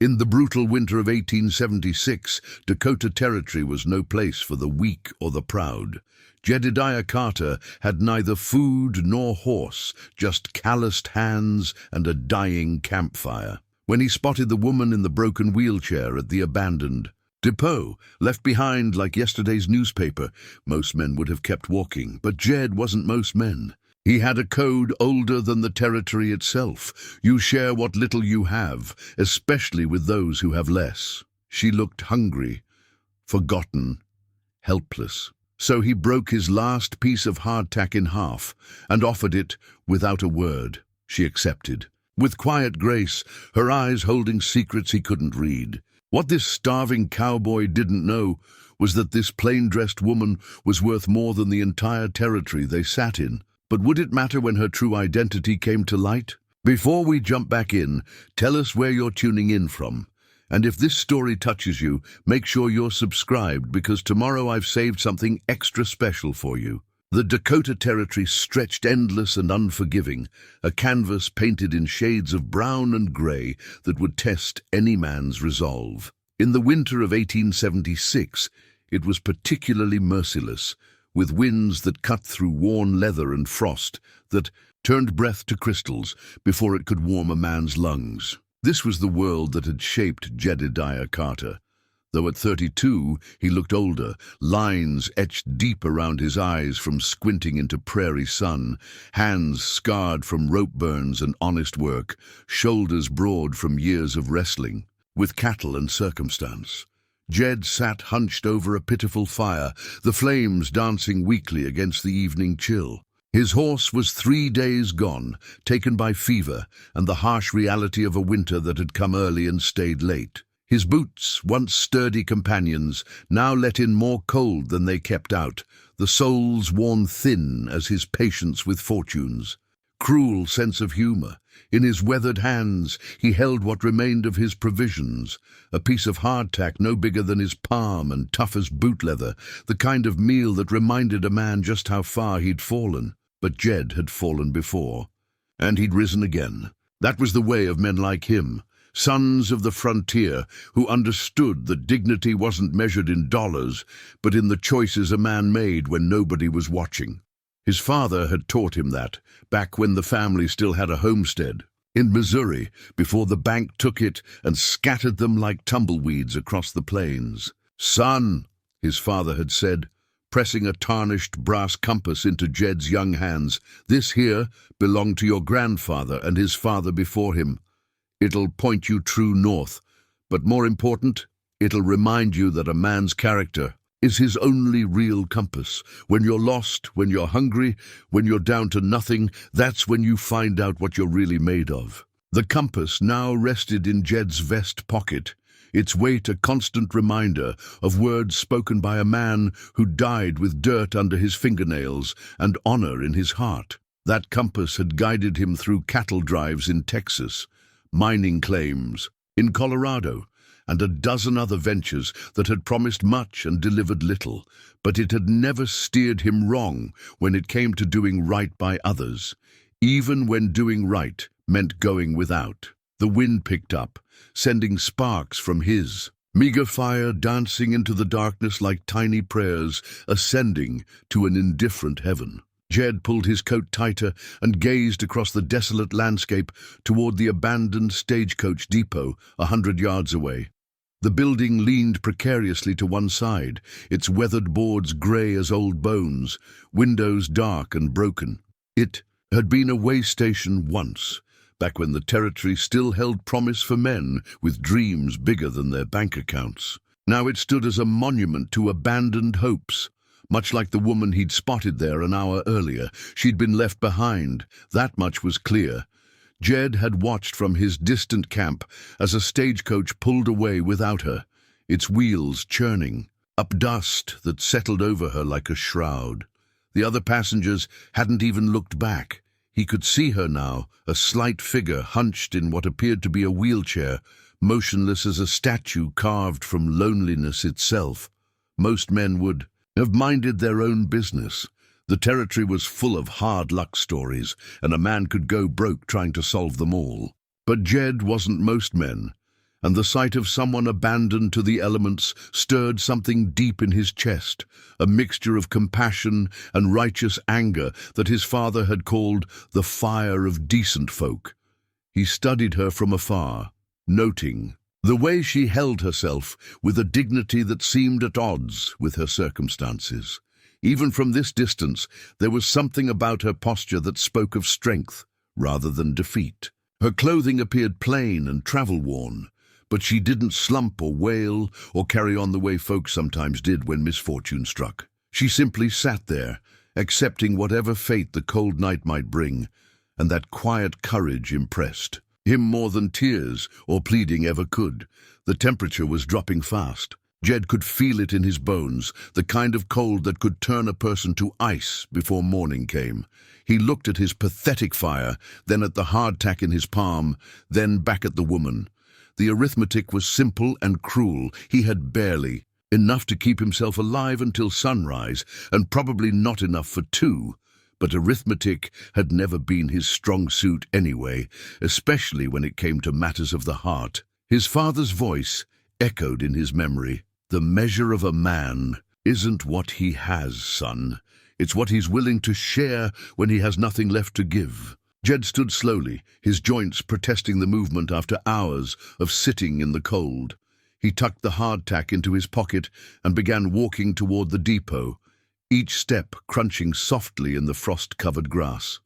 In the brutal winter of 1876, Dakota Territory was no place for the weak or the proud. Jedediah Carter had neither food nor horse, just calloused hands and a dying campfire. When he spotted the woman in the broken wheelchair at the abandoned depot, left behind like yesterday's newspaper, most men would have kept walking, but Jed wasn't most men. He had a code older than the territory itself. You share what little you have, especially with those who have less. She looked hungry, forgotten, helpless. So he broke his last piece of hardtack in half and offered it without a word. She accepted, with quiet grace, her eyes holding secrets he couldn't read. What this starving cowboy didn't know was that this plain-dressed woman was worth more than the entire territory they sat in. But would it matter when her true identity came to light? Before we jump back in, tell us where you're tuning in from. And if this story touches you, make sure you're subscribed, because tomorrow I've saved something extra special for you. The Dakota Territory stretched endless and unforgiving, a canvas painted in shades of brown and grey that would test any man's resolve. In the winter of 1876, it was particularly merciless, with winds that cut through worn leather and frost that turned breath to crystals before it could warm a man's lungs. This was the world that had shaped Jedediah Carter. Though at 32, he looked older, lines etched deep around his eyes from squinting into prairie sun, hands scarred from rope burns and honest work, shoulders broad from years of wrestling with cattle and circumstance. Jed sat hunched over a pitiful fire, the flames dancing weakly against the evening chill. His horse was 3 days gone, taken by fever and the harsh reality of a winter that had come early and stayed late. His boots, once sturdy companions, now let in more cold than they kept out, the soles worn thin as his patience with fortunes. Cruel sense of humour. In his weathered hands he held what remained of his provisions, a piece of hardtack no bigger than his palm and tough as boot leather, the kind of meal that reminded a man just how far he'd fallen. But Jed had fallen before, and he'd risen again. That was the way of men like him, sons of the frontier, who understood that dignity wasn't measured in dollars, but in the choices a man made when nobody was watching. His father had taught him that, back when the family still had a homestead in Missouri, before the bank took it and scattered them like tumbleweeds across the plains. "Son," his father had said, pressing a tarnished brass compass into Jed's young hands, "this here belonged to your grandfather and his father before him. It'll point you true north, but more important, it'll remind you that a man's character is his only real compass. When you're lost, when you're hungry, when you're down to nothing, that's when you find out what you're really made of." The compass now rested in Jed's vest pocket, its weight a constant reminder of words spoken by a man who died with dirt under his fingernails and honor in his heart. That compass had guided him through cattle drives in Texas, mining claims in Colorado, and a dozen other ventures that had promised much and delivered little, but it had never steered him wrong when it came to doing right by others, even when doing right meant going without. The wind picked up, sending sparks from his meager fire dancing into the darkness like tiny prayers ascending to an indifferent heaven. Jed pulled his coat tighter and gazed across the desolate landscape toward the abandoned stagecoach depot 100 yards away. The building leaned precariously to one side, its weathered boards grey as old bones, windows dark and broken. It had been a way station once, back when the territory still held promise for men with dreams bigger than their bank accounts. Now it stood as a monument to abandoned hopes. Much like the woman he'd spotted there an hour earlier, she'd been left behind. That much was clear. Jed had watched from his distant camp as a stagecoach pulled away without her, its wheels churning up dust that settled over her like a shroud. The other passengers hadn't even looked back. He could see her now, a slight figure hunched in what appeared to be a wheelchair, motionless as a statue carved from loneliness itself. Most men would have minded their own business. The territory was full of hard luck stories, and a man could go broke trying to solve them all. But Jed wasn't most men. and the sight of someone abandoned to the elements stirred something deep in his chest, a mixture of compassion and righteous anger that his father had called the fire of decent folk. He studied her from afar, noting the way she held herself with a dignity that seemed at odds with her circumstances. Even from this distance, there was something about her posture that spoke of strength rather than defeat. Her clothing appeared plain and travel-worn, but she didn't slump or wail or carry on the way folks sometimes did when misfortune struck. She simply sat there, accepting whatever fate the cold night might bring, and that quiet courage impressed him more than tears or pleading ever could. The temperature was dropping fast. Jed could feel it in his bones, the kind of cold that could turn a person to ice before morning came. He looked at his pathetic fire, then at the hardtack in his palm, then back at the woman. The arithmetic was simple and cruel. He had barely enough to keep himself alive until sunrise, and probably not enough for two. But arithmetic had never been his strong suit anyway, especially when it came to matters of the heart. His father's voice echoed in his memory. The measure of a man isn't what he has, son. It's what he's willing to share when he has nothing left to give. Jed stood slowly, his joints protesting the movement after hours of sitting in the cold. He tucked the hardtack into his pocket and began walking toward the depot, each step crunching softly in the frost-covered grass.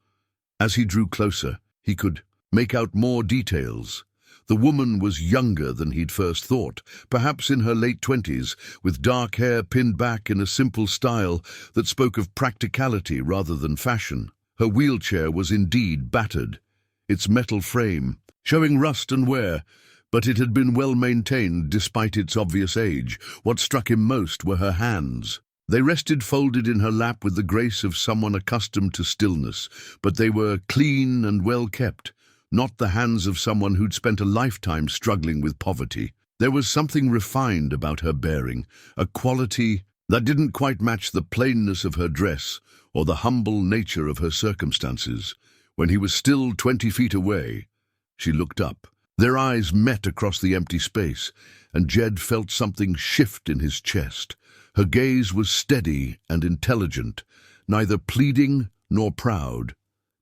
As he drew closer, he could make out more details. The woman was younger than he'd first thought, perhaps in her late 20s, with dark hair pinned back in a simple style that spoke of practicality rather than fashion. Her wheelchair was indeed battered, its metal frame showing rust and wear, but it had been well maintained despite its obvious age. What struck him most were her hands. They rested folded in her lap with the grace of someone accustomed to stillness, but they were clean and well kept, not the hands of someone who'd spent a lifetime struggling with poverty. There was something refined about her bearing, a quality that didn't quite match the plainness of her dress or the humble nature of her circumstances. When he was still 20 feet away, she looked up. Their eyes met across the empty space, and Jed felt something shift in his chest. Her gaze was steady and intelligent, neither pleading nor proud,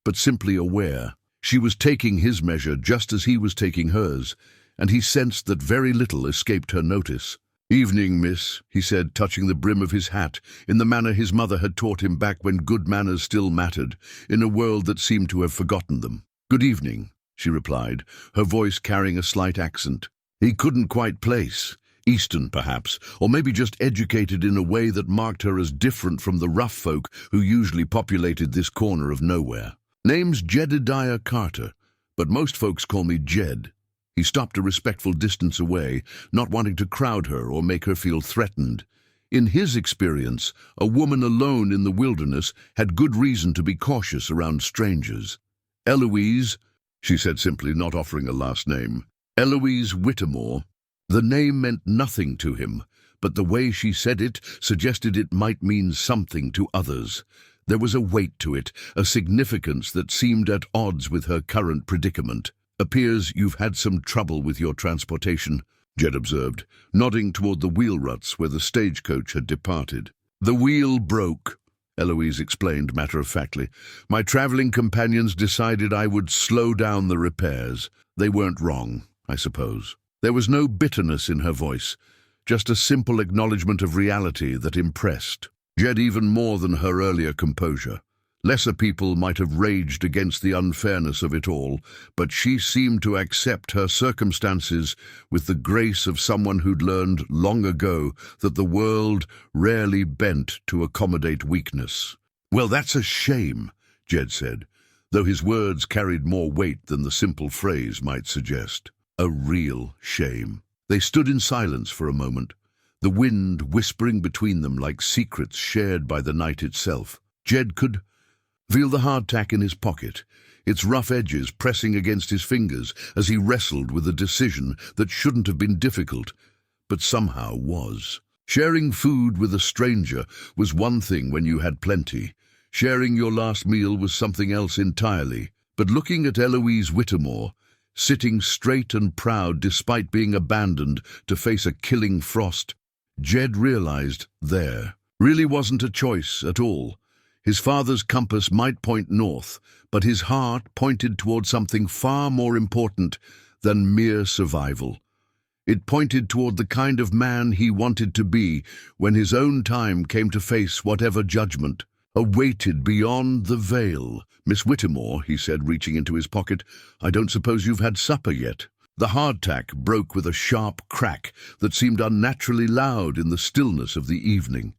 but simply aware. She was taking his measure just as he was taking hers, and he sensed that very little escaped her notice. "Evening, miss," he said, touching the brim of his hat, in the manner his mother had taught him back when good manners still mattered, in a world that seemed to have forgotten them. "Good evening," she replied, her voice carrying a slight accent. He couldn't quite place. Eastern, perhaps, or maybe just educated in a way that marked her as different from the rough folk who usually populated this corner of nowhere. "Name's Jedediah Carter, but most folks call me Jed." He stopped a respectful distance away, not wanting to crowd her or make her feel threatened. In his experience, a woman alone in the wilderness had good reason to be cautious around strangers. "Eloise," she said simply, not offering a last name. "Eloise Whittemore." The name meant nothing to him, but the way she said it suggested it might mean something to others. There was a weight to it, a significance that seemed at odds with her current predicament. "Appears you've had some trouble with your transportation," Jed observed, nodding toward the wheel ruts where the stagecoach had departed. "The wheel broke," Eloise explained matter-of-factly. "My traveling companions decided I would slow down the repairs. They weren't wrong, I suppose." There was no bitterness in her voice, just a simple acknowledgement of reality that impressed Jed even more than her earlier composure. Lesser people might have raged against the unfairness of it all, but she seemed to accept her circumstances with the grace of someone who'd learned long ago that the world rarely bent to accommodate weakness. "Well, that's a shame," Jed said, though his words carried more weight than the simple phrase might suggest. A real shame. They stood in silence for a moment, the wind whispering between them like secrets shared by the night itself. Jed could feel the hardtack in his pocket, its rough edges pressing against his fingers as he wrestled with a decision that shouldn't have been difficult, but somehow was. Sharing food with a stranger was one thing when you had plenty. Sharing your last meal was something else entirely. But looking at Eloise Whittemore, sitting straight and proud despite being abandoned to face a killing frost. Jed realized there really wasn't a choice at all. His father's compass might point north, but his heart pointed toward something far more important than mere survival. It pointed toward the kind of man he wanted to be when his own time came to face whatever judgment awaited beyond the veil. "Miss Whittemore," he said, reaching into his pocket, "I don't suppose you've had supper yet." The hardtack broke with a sharp crack that seemed unnaturally loud in the stillness of the evening.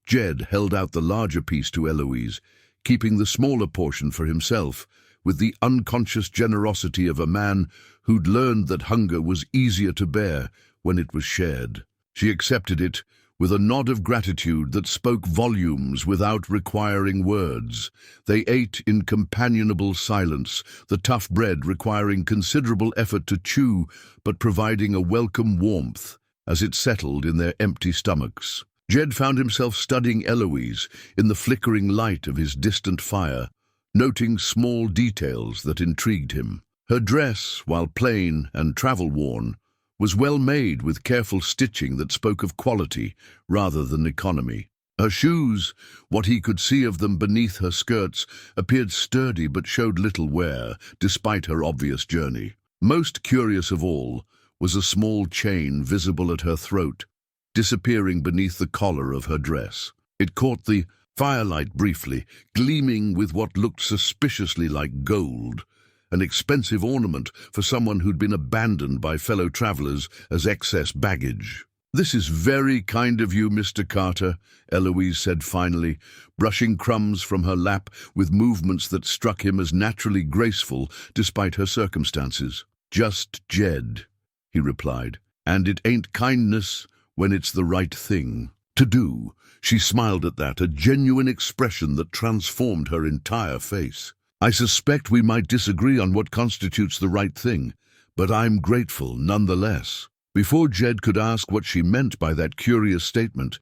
Jed held out the larger piece to Eloise, keeping the smaller portion for himself, with the unconscious generosity of a man who'd learned that hunger was easier to bear when it was shared. She accepted it with a nod of gratitude that spoke volumes without requiring words. They ate in companionable silence, the tough bread requiring considerable effort to chew, but providing a welcome warmth as it settled in their empty stomachs. Jed found himself studying Eloise in the flickering light of his distant fire, noting small details that intrigued him. Her dress, while plain and travel-worn, was well made with careful stitching that spoke of quality rather than economy. Her shoes, what he could see of them beneath her skirts, appeared sturdy but showed little wear, despite her obvious journey. Most curious of all was a small chain visible at her throat, disappearing beneath the collar of her dress. It caught the firelight briefly, gleaming with what looked suspiciously like gold, an expensive ornament for someone who'd been abandoned by fellow travelers as excess baggage. "This is very kind of you, Mr. Carter," Eloise said finally, brushing crumbs from her lap with movements that struck him as naturally graceful despite her circumstances. "Just Jed," he replied, "and it ain't kindness when it's the right thing to do." She smiled at that, a genuine expression that transformed her entire face. "I suspect we might disagree on what constitutes the right thing, but I'm grateful nonetheless." Before Jed could ask what she meant by that curious statement,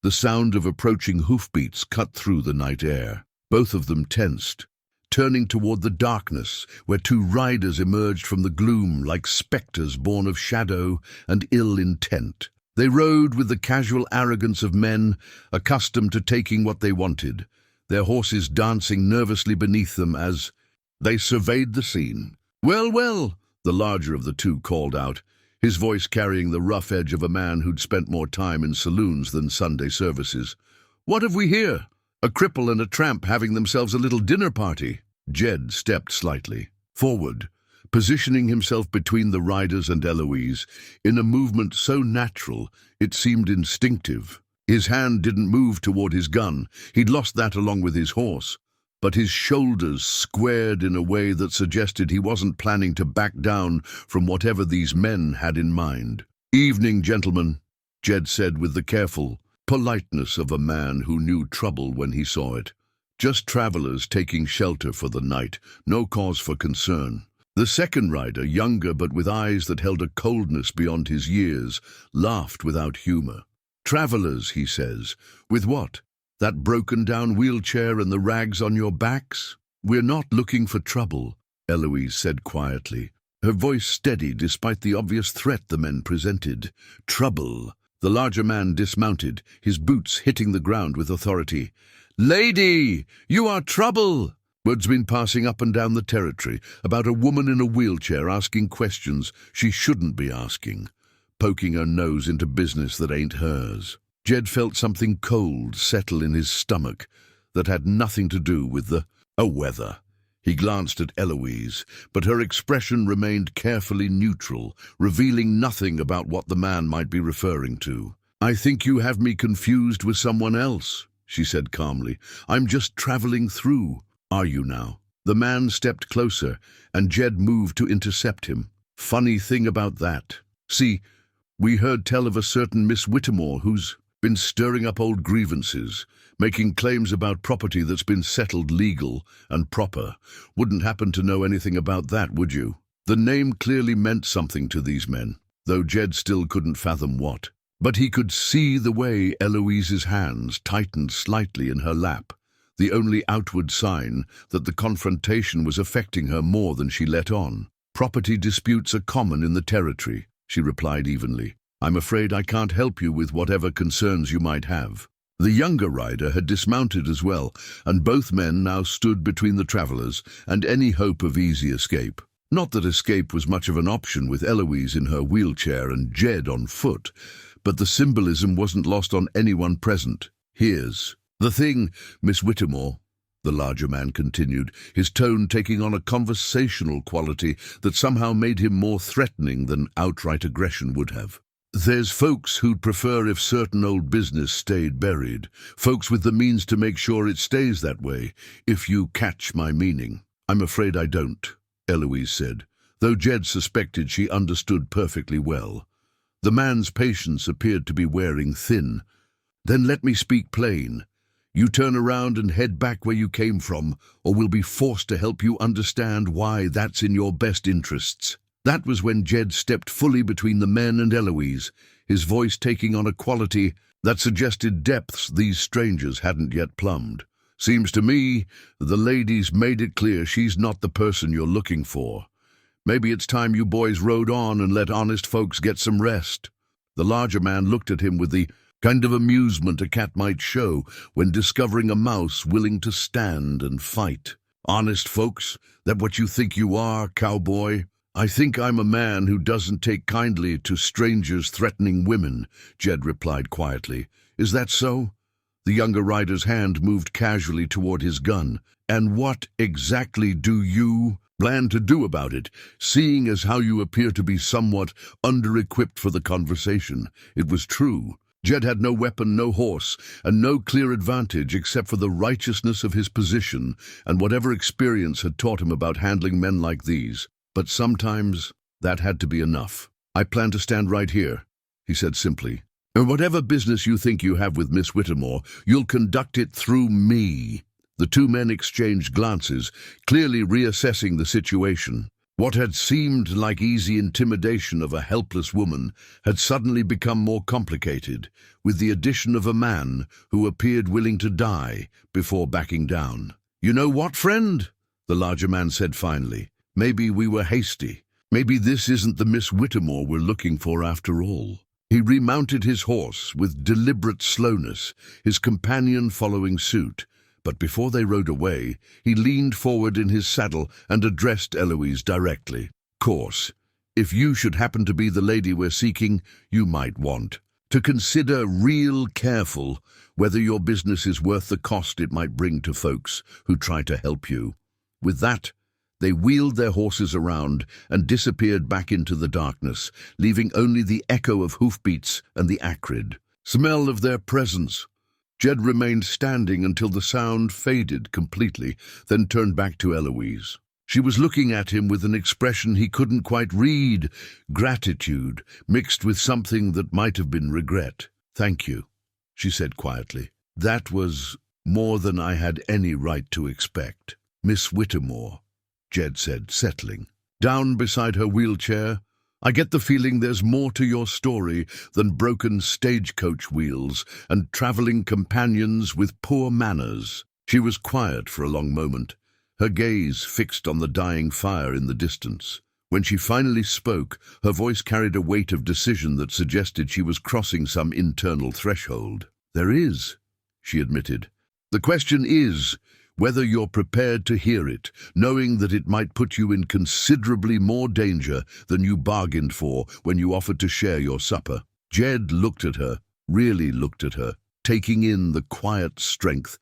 the sound of approaching hoofbeats cut through the night air. Both of them tensed, turning toward the darkness, where two riders emerged from the gloom like specters born of shadow and ill intent. They rode with the casual arrogance of men accustomed to taking what they wanted, their horses dancing nervously beneath them as they surveyed the scene. "Well, well," the larger of the two called out, his voice carrying the rough edge of a man who'd spent more time in saloons than Sunday services. "What have we here? A cripple and a tramp having themselves a little dinner party." Jed stepped slightly forward, positioning himself between the riders and Eloise, in a movement so natural it seemed instinctive. His hand didn't move toward his gun, he'd lost that along with his horse, but his shoulders squared in a way that suggested he wasn't planning to back down from whatever these men had in mind. "Evening, gentlemen," Jed said with the careful politeness of a man who knew trouble when he saw it. "Just travelers taking shelter for the night, no cause for concern." The second rider, younger but with eyes that held a coldness beyond his years, laughed without humor. "Travelers," he says. "With what? That broken-down wheelchair and the rags on your backs?" "We're not looking for trouble," Eloise said quietly, her voice steady despite the obvious threat the men presented. "Trouble." The larger man dismounted, his boots hitting the ground with authority. "Lady, you are trouble!" Word's been passing up and down the territory about a woman in a wheelchair asking questions she shouldn't be asking, poking her nose into business that ain't hers. Jed felt something cold settle in his stomach that had nothing to do with the weather. He glanced at Eloise, but her expression remained carefully neutral, revealing nothing about what the man might be referring to. "I think you have me confused with someone else," she said calmly. "I'm just traveling through." "Are you now?" The man stepped closer, and Jed moved to intercept him. "Funny thing about that. See, we heard tell of a certain Miss Whittemore who's been stirring up old grievances, making claims about property that's been settled legal and proper. Wouldn't happen to know anything about that, would you?" The name clearly meant something to these men, though Jed still couldn't fathom what. But he could see the way Eloise's hands tightened slightly in her lap, the only outward sign that the confrontation was affecting her more than she let on. Property disputes are common in the territory, she replied evenly. I'm afraid I can't help you with whatever concerns you might have. The younger rider had dismounted as well, and both men now stood between the travelers and any hope of easy escape. Not that escape was much of an option with Eloise in her wheelchair and Jed on foot, but the symbolism wasn't lost on anyone present. Here's the thing, Miss Whittemore, the larger man continued, his tone taking on a conversational quality that somehow made him more threatening than outright aggression would have. There's folks who'd prefer if certain old business stayed buried, folks with the means to make sure it stays that way, if you catch my meaning. I'm afraid I don't, Eloise said, though Jed suspected she understood perfectly well. The man's patience appeared to be wearing thin. Then let me speak plain. You turn around and head back where you came from, or we'll be forced to help you understand why that's in your best interests. That was when Jed stepped fully between the men and Eloise, his voice taking on a quality that suggested depths these strangers hadn't yet plumbed. Seems to me the lady's made it clear she's not the person you're looking for. Maybe it's time you boys rode on and let honest folks get some rest. The larger man looked at him with the kind of amusement a cat might show when discovering a mouse willing to stand and fight. Honest folks? That what you think you are, cowboy? I think I'm a man who doesn't take kindly to strangers threatening women, Jed replied quietly. Is that so? The younger rider's hand moved casually toward his gun. And what exactly do you plan to do about it, seeing as how you appear to be somewhat under-equipped for the conversation? It was true. Jed had no weapon, no horse, and no clear advantage except for the righteousness of his position and whatever experience had taught him about handling men like these. But sometimes that had to be enough. I plan to stand right here, he said simply. And whatever business you think you have with Miss Whittemore, you'll conduct it through me. The two men exchanged glances, clearly reassessing the situation. What had seemed like easy intimidation of a helpless woman had suddenly become more complicated, with the addition of a man who appeared willing to die before backing down. You know what, friend? The larger man said finally. Maybe we were hasty. Maybe this isn't the Miss Whittemore we're looking for after all. He remounted his horse with deliberate slowness, his companion following suit. But before they rode away, he leaned forward in his saddle and addressed Eloise directly. Course, if you should happen to be the lady we're seeking, you might want to consider real careful whether your business is worth the cost it might bring to folks who try to help you. With that, they wheeled their horses around and disappeared back into the darkness, leaving only the echo of hoofbeats and the acrid smell of their presence. Jed remained standing until the sound faded completely, then turned back to Eloise. She was looking at him with an expression he couldn't quite read, gratitude, mixed with something that might have been regret. Thank you, she said quietly. That was more than I had any right to expect. Miss Whittemore, Jed said, settling down beside her wheelchair. I get the feeling there's more to your story than broken stagecoach wheels and traveling companions with poor manners. She was quiet for a long moment, her gaze fixed on the dying fire in the distance. When she finally spoke, her voice carried a weight of decision that suggested she was crossing some internal threshold. There is, she admitted. The question is whether you're prepared to hear it, knowing that it might put you in considerably more danger than you bargained for when you offered to share your supper. Jed looked at her, really looked at her, taking in the quiet strength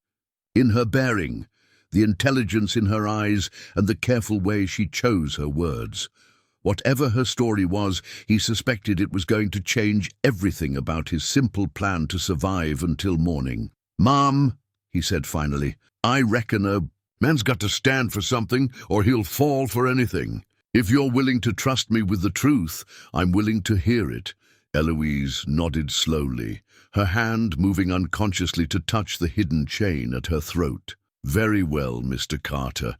in her bearing, the intelligence in her eyes, and the careful way she chose her words. Whatever her story was, he suspected it was going to change everything about his simple plan to survive until morning. Mom, he said finally, I reckon a man's got to stand for something or he'll fall for anything. If you're willing to trust me with the truth, I'm willing to hear it. Eloise nodded slowly, her hand moving unconsciously to touch the hidden chain at her throat. Very well, Mr. Carter.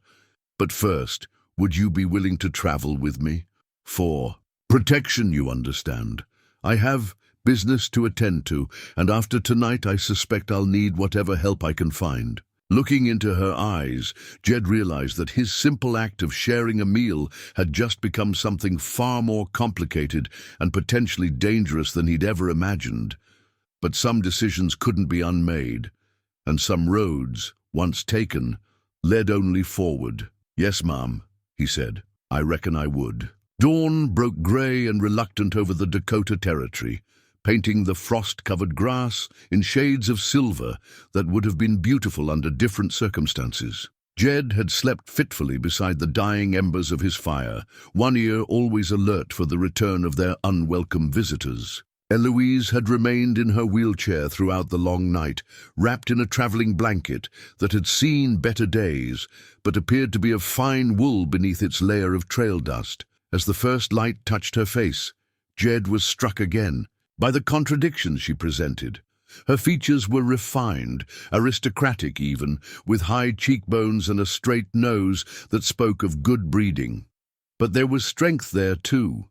But first, would you be willing to travel with me? For protection, you understand. I have business to attend to, and after tonight I suspect I'll need whatever help I can find. Looking into her eyes, Jed realized that his simple act of sharing a meal had just become something far more complicated and potentially dangerous than he'd ever imagined. But some decisions couldn't be unmade, and some roads, once taken, led only forward. "Yes, Mom," he said. "I reckon I would." Dawn broke grey and reluctant over the Dakota Territory, painting the frost-covered grass in shades of silver that would have been beautiful under different circumstances. Jed had slept fitfully beside the dying embers of his fire, one ear always alert for the return of their unwelcome visitors. Eloise had remained in her wheelchair throughout the long night, wrapped in a traveling blanket that had seen better days, but appeared to be of fine wool beneath its layer of trail dust. As the first light touched her face, Jed was struck again by the contradictions she presented. Her features were refined, aristocratic even, with high cheekbones and a straight nose that spoke of good breeding. But there was strength there too,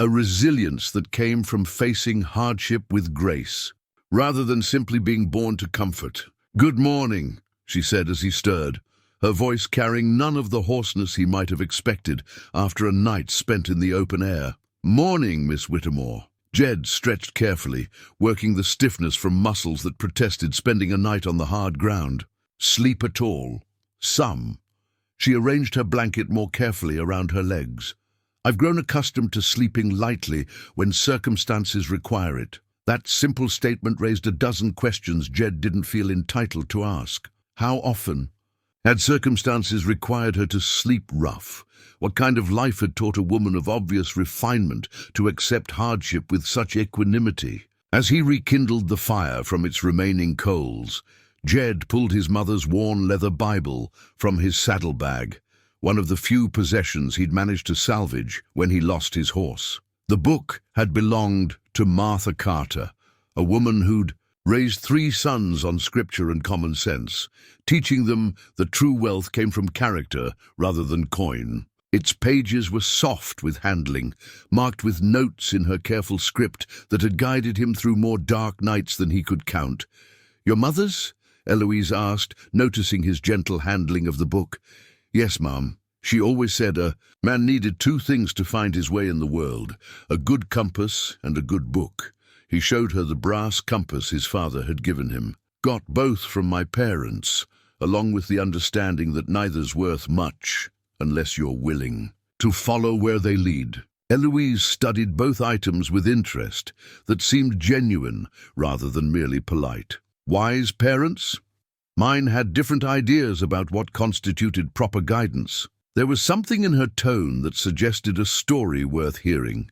a resilience that came from facing hardship with grace, rather than simply being born to comfort. "Good morning," she said as he stirred, her voice carrying none of the hoarseness he might have expected after a night spent in the open air. "Morning, Miss Whittemore." Jed stretched carefully, working the stiffness from muscles that protested spending a night on the hard ground. "Sleep at all?" "Some." She arranged her blanket more carefully around her legs. "I've grown accustomed to sleeping lightly when circumstances require it." That simple statement raised a dozen questions Jed didn't feel entitled to ask. How often had circumstances required her to sleep rough? What kind of life had taught a woman of obvious refinement to accept hardship with such equanimity? As he rekindled the fire from its remaining coals, Jed pulled his mother's worn leather Bible from his saddlebag, one of the few possessions he'd managed to salvage when he lost his horse. The book had belonged to Martha Carter, a woman who'd raised 3 sons on scripture and common sense, teaching them that true wealth came from character rather than coin. Its pages were soft with handling, marked with notes in her careful script that had guided him through more dark nights than he could count. "Your mother's?" Eloise asked, noticing his gentle handling of the book. "Yes, Mom. She always said a man needed 2 things to find his way in the world, a good compass and a good book." He showed her the brass compass his father had given him. "Got both from my parents, along with the understanding that neither's worth much unless you're willing to follow where they lead." Eloise studied both items with interest that seemed genuine rather than merely polite. Wise parents? Mine had different ideas about what constituted proper guidance. There was something in her tone that suggested a story worth hearing.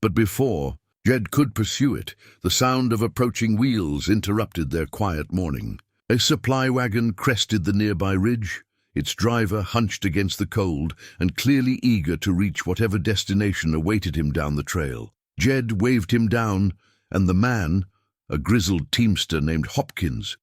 But before Jed could pursue it, the sound of approaching wheels interrupted their quiet morning. A supply wagon crested the nearby ridge, its driver hunched against the cold and clearly eager to reach whatever destination awaited him down the trail. Jed waved him down, and the man, a grizzled teamster named Hopkins,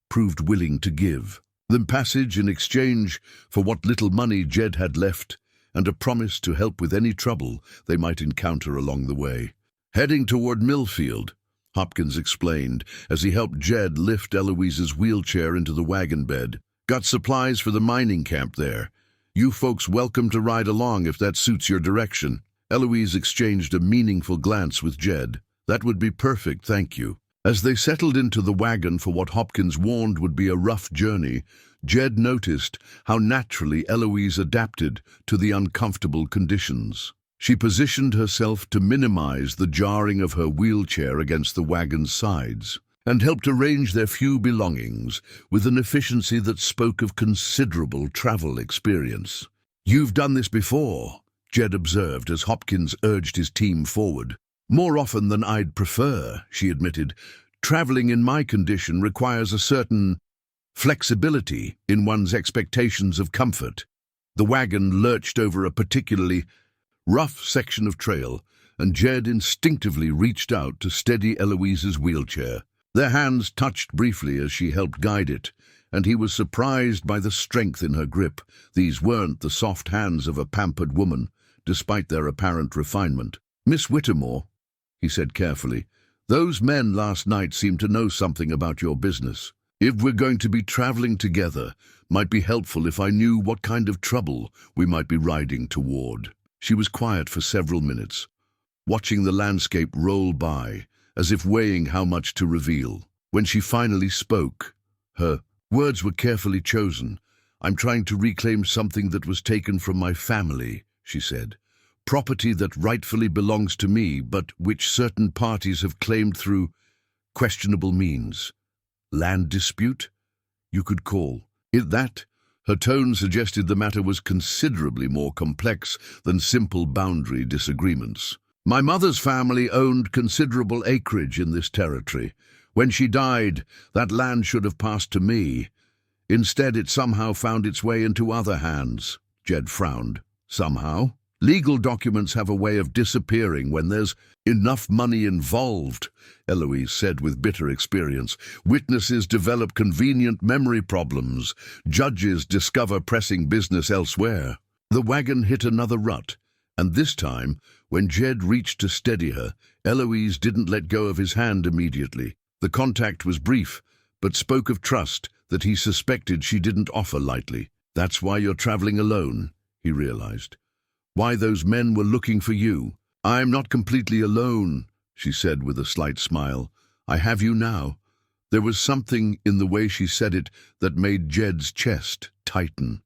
proved willing to give them passage in exchange for what little money Jed had left and a promise to help with any trouble they might encounter along the way. "Heading toward Milfield," Hopkins explained as he helped Jed lift Eloise's wheelchair into the wagon bed. "Got supplies for the mining camp there. You folks welcome to ride along if that suits your direction." Eloise exchanged a meaningful glance with Jed. "That would be perfect, thank you." As they settled into the wagon for what Hopkins warned would be a rough journey, Jed noticed how naturally Eloise adapted to the uncomfortable conditions. She positioned herself to minimize the jarring of her wheelchair against the wagon's sides, and helped arrange their few belongings with an efficiency that spoke of considerable travel experience. "You've done this before," Jed observed as Hopkins urged his team forward. "More often than I'd prefer," she admitted. "Traveling in my condition requires a certain flexibility in one's expectations of comfort." The wagon lurched over a particularly rough section of trail, and Jed instinctively reached out to steady Eloise's wheelchair. Their hands touched briefly as she helped guide it, and he was surprised by the strength in her grip. These weren't the soft hands of a pampered woman, despite their apparent refinement. "Miss Whittemore," he said carefully, "those men last night seemed to know something about your business." If we're going to be traveling together, might be helpful if I knew what kind of trouble we might be riding toward." She was quiet for several minutes, watching the landscape roll by, as if weighing how much to reveal. When she finally spoke, her words were carefully chosen. "I'm trying to reclaim something that was taken from my family," she said. "Property that rightfully belongs to me, but which certain parties have claimed through questionable means. Land dispute, you could call it that." Her tone suggested the matter was considerably more complex than simple boundary disagreements. "My mother's family owned considerable acreage in this territory. When she died, that land should have passed to me. Instead, it somehow found its way into other hands." Jed frowned. "Somehow? Legal documents have a way of disappearing when there's enough money involved," Eloise said with bitter experience. "Witnesses develop convenient memory problems. Judges discover pressing business elsewhere." The wagon hit another rut, and this time, when Jed reached to steady her, Eloise didn't let go of his hand immediately. The contact was brief, but spoke of trust that he suspected she didn't offer lightly. "That's why you're traveling alone," he realized. "Why those men were looking for you." "I'm not completely alone," she said with a slight smile. "I have you now." There was something in the way she said it that made Jed's chest tighten.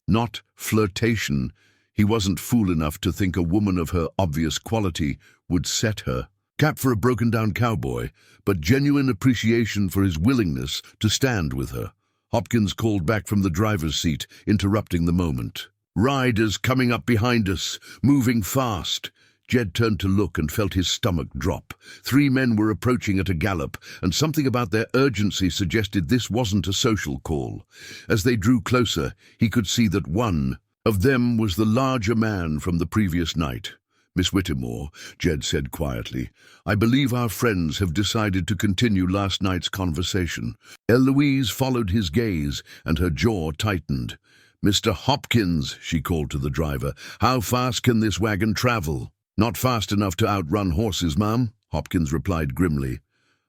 Not flirtation. He wasn't fool enough to think a woman of her obvious quality would set her cap for a broken-down cowboy, but genuine appreciation for his willingness to stand with her. Hopkins called back from the driver's seat, interrupting the moment. "Riders coming up behind us, moving fast." Jed turned to look and felt his stomach drop. 3 men were approaching at a gallop, and something about their urgency suggested this wasn't a social call. As they drew closer, he could see that one of them was the larger man from the previous night. "Miss Whittemore," Jed said quietly, "I believe our friends have decided to continue last night's conversation." Eloise followed his gaze, and her jaw tightened. "Mr. Hopkins," she called to the driver, "how fast can this wagon travel?" "Not fast enough to outrun horses, ma'am," Hopkins replied grimly.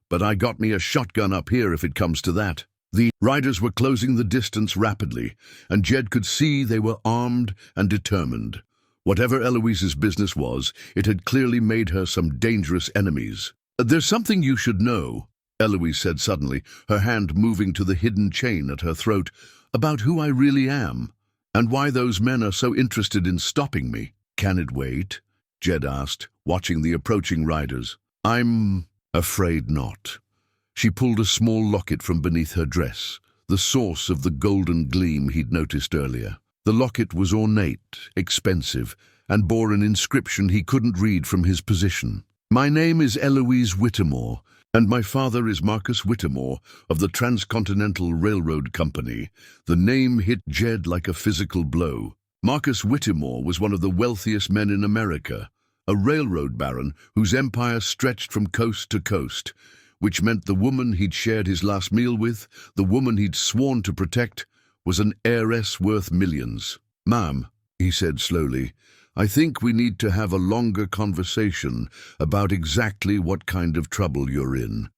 "But I got me a shotgun up here if it comes to that." The riders were closing the distance rapidly, and Jed could see they were armed and determined. Whatever Eloise's business was, it had clearly made her some dangerous enemies. "There's something you should know," Eloise said suddenly, her hand moving to the hidden chain at her throat, "about who I really am, and why those men are so interested in stopping me." "Can it wait?" Jed asked, watching the approaching riders. "I'm afraid not." She pulled a small locket from beneath her dress, the source of the golden gleam he'd noticed earlier. The locket was ornate, expensive, and bore an inscription he couldn't read from his position. "My name is Eloise Whittemore, and my father is Marcus Whittemore of the Transcontinental Railroad Company." The name hit Jed like a physical blow. Marcus Whittemore was one of the wealthiest men in America, a railroad baron whose empire stretched from coast to coast, which meant the woman he'd shared his last meal with, the woman he'd sworn to protect, was an heiress worth millions. "Ma'am," he said slowly, "I think we need to have a longer conversation about exactly what kind of trouble you're in."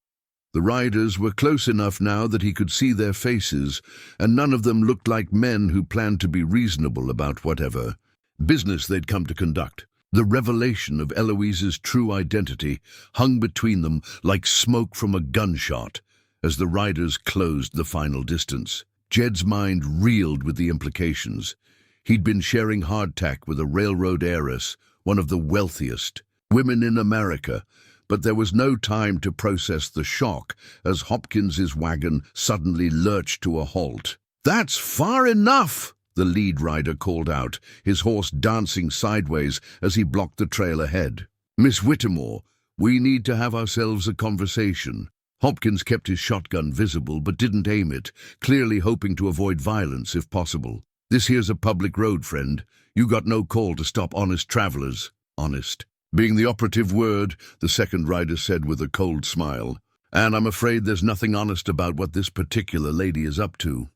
The riders were close enough now that he could see their faces, and none of them looked like men who planned to be reasonable about whatever business they'd come to conduct. The revelation of Eloise's true identity hung between them like smoke from a gunshot as the riders closed the final distance. Jed's mind reeled with the implications. He'd been sharing hardtack with a railroad heiress, one of the wealthiest women in America, but there was no time to process the shock as Hopkins's wagon suddenly lurched to a halt. "That's far enough!" the lead rider called out, his horse dancing sideways as he blocked the trail ahead. "Miss Whittemore, we need to have ourselves a conversation." Hopkins kept his shotgun visible but didn't aim it, clearly hoping to avoid violence if possible. "This here's a public road, friend. You got no call to stop honest travelers." "Honest" being the operative word, the second rider said with a cold smile. "And I'm afraid there's nothing honest about what this particular lady is up to."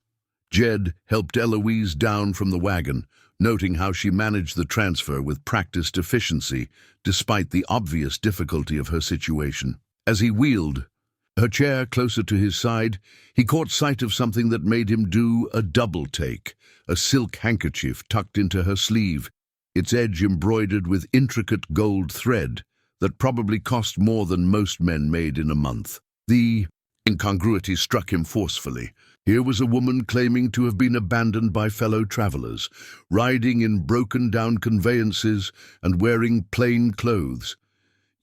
Jed helped Eloise down from the wagon, noting how she managed the transfer with practiced efficiency, despite the obvious difficulty of her situation. As he wheeled, Her chair closer to his side, he caught sight of something that made him do a double take, a silk handkerchief tucked into her sleeve, its edge embroidered with intricate gold thread that probably cost more than most men made in a month. The incongruity struck him forcefully. Here was a woman claiming to have been abandoned by fellow travelers, riding in broken-down conveyances and wearing plain clothes,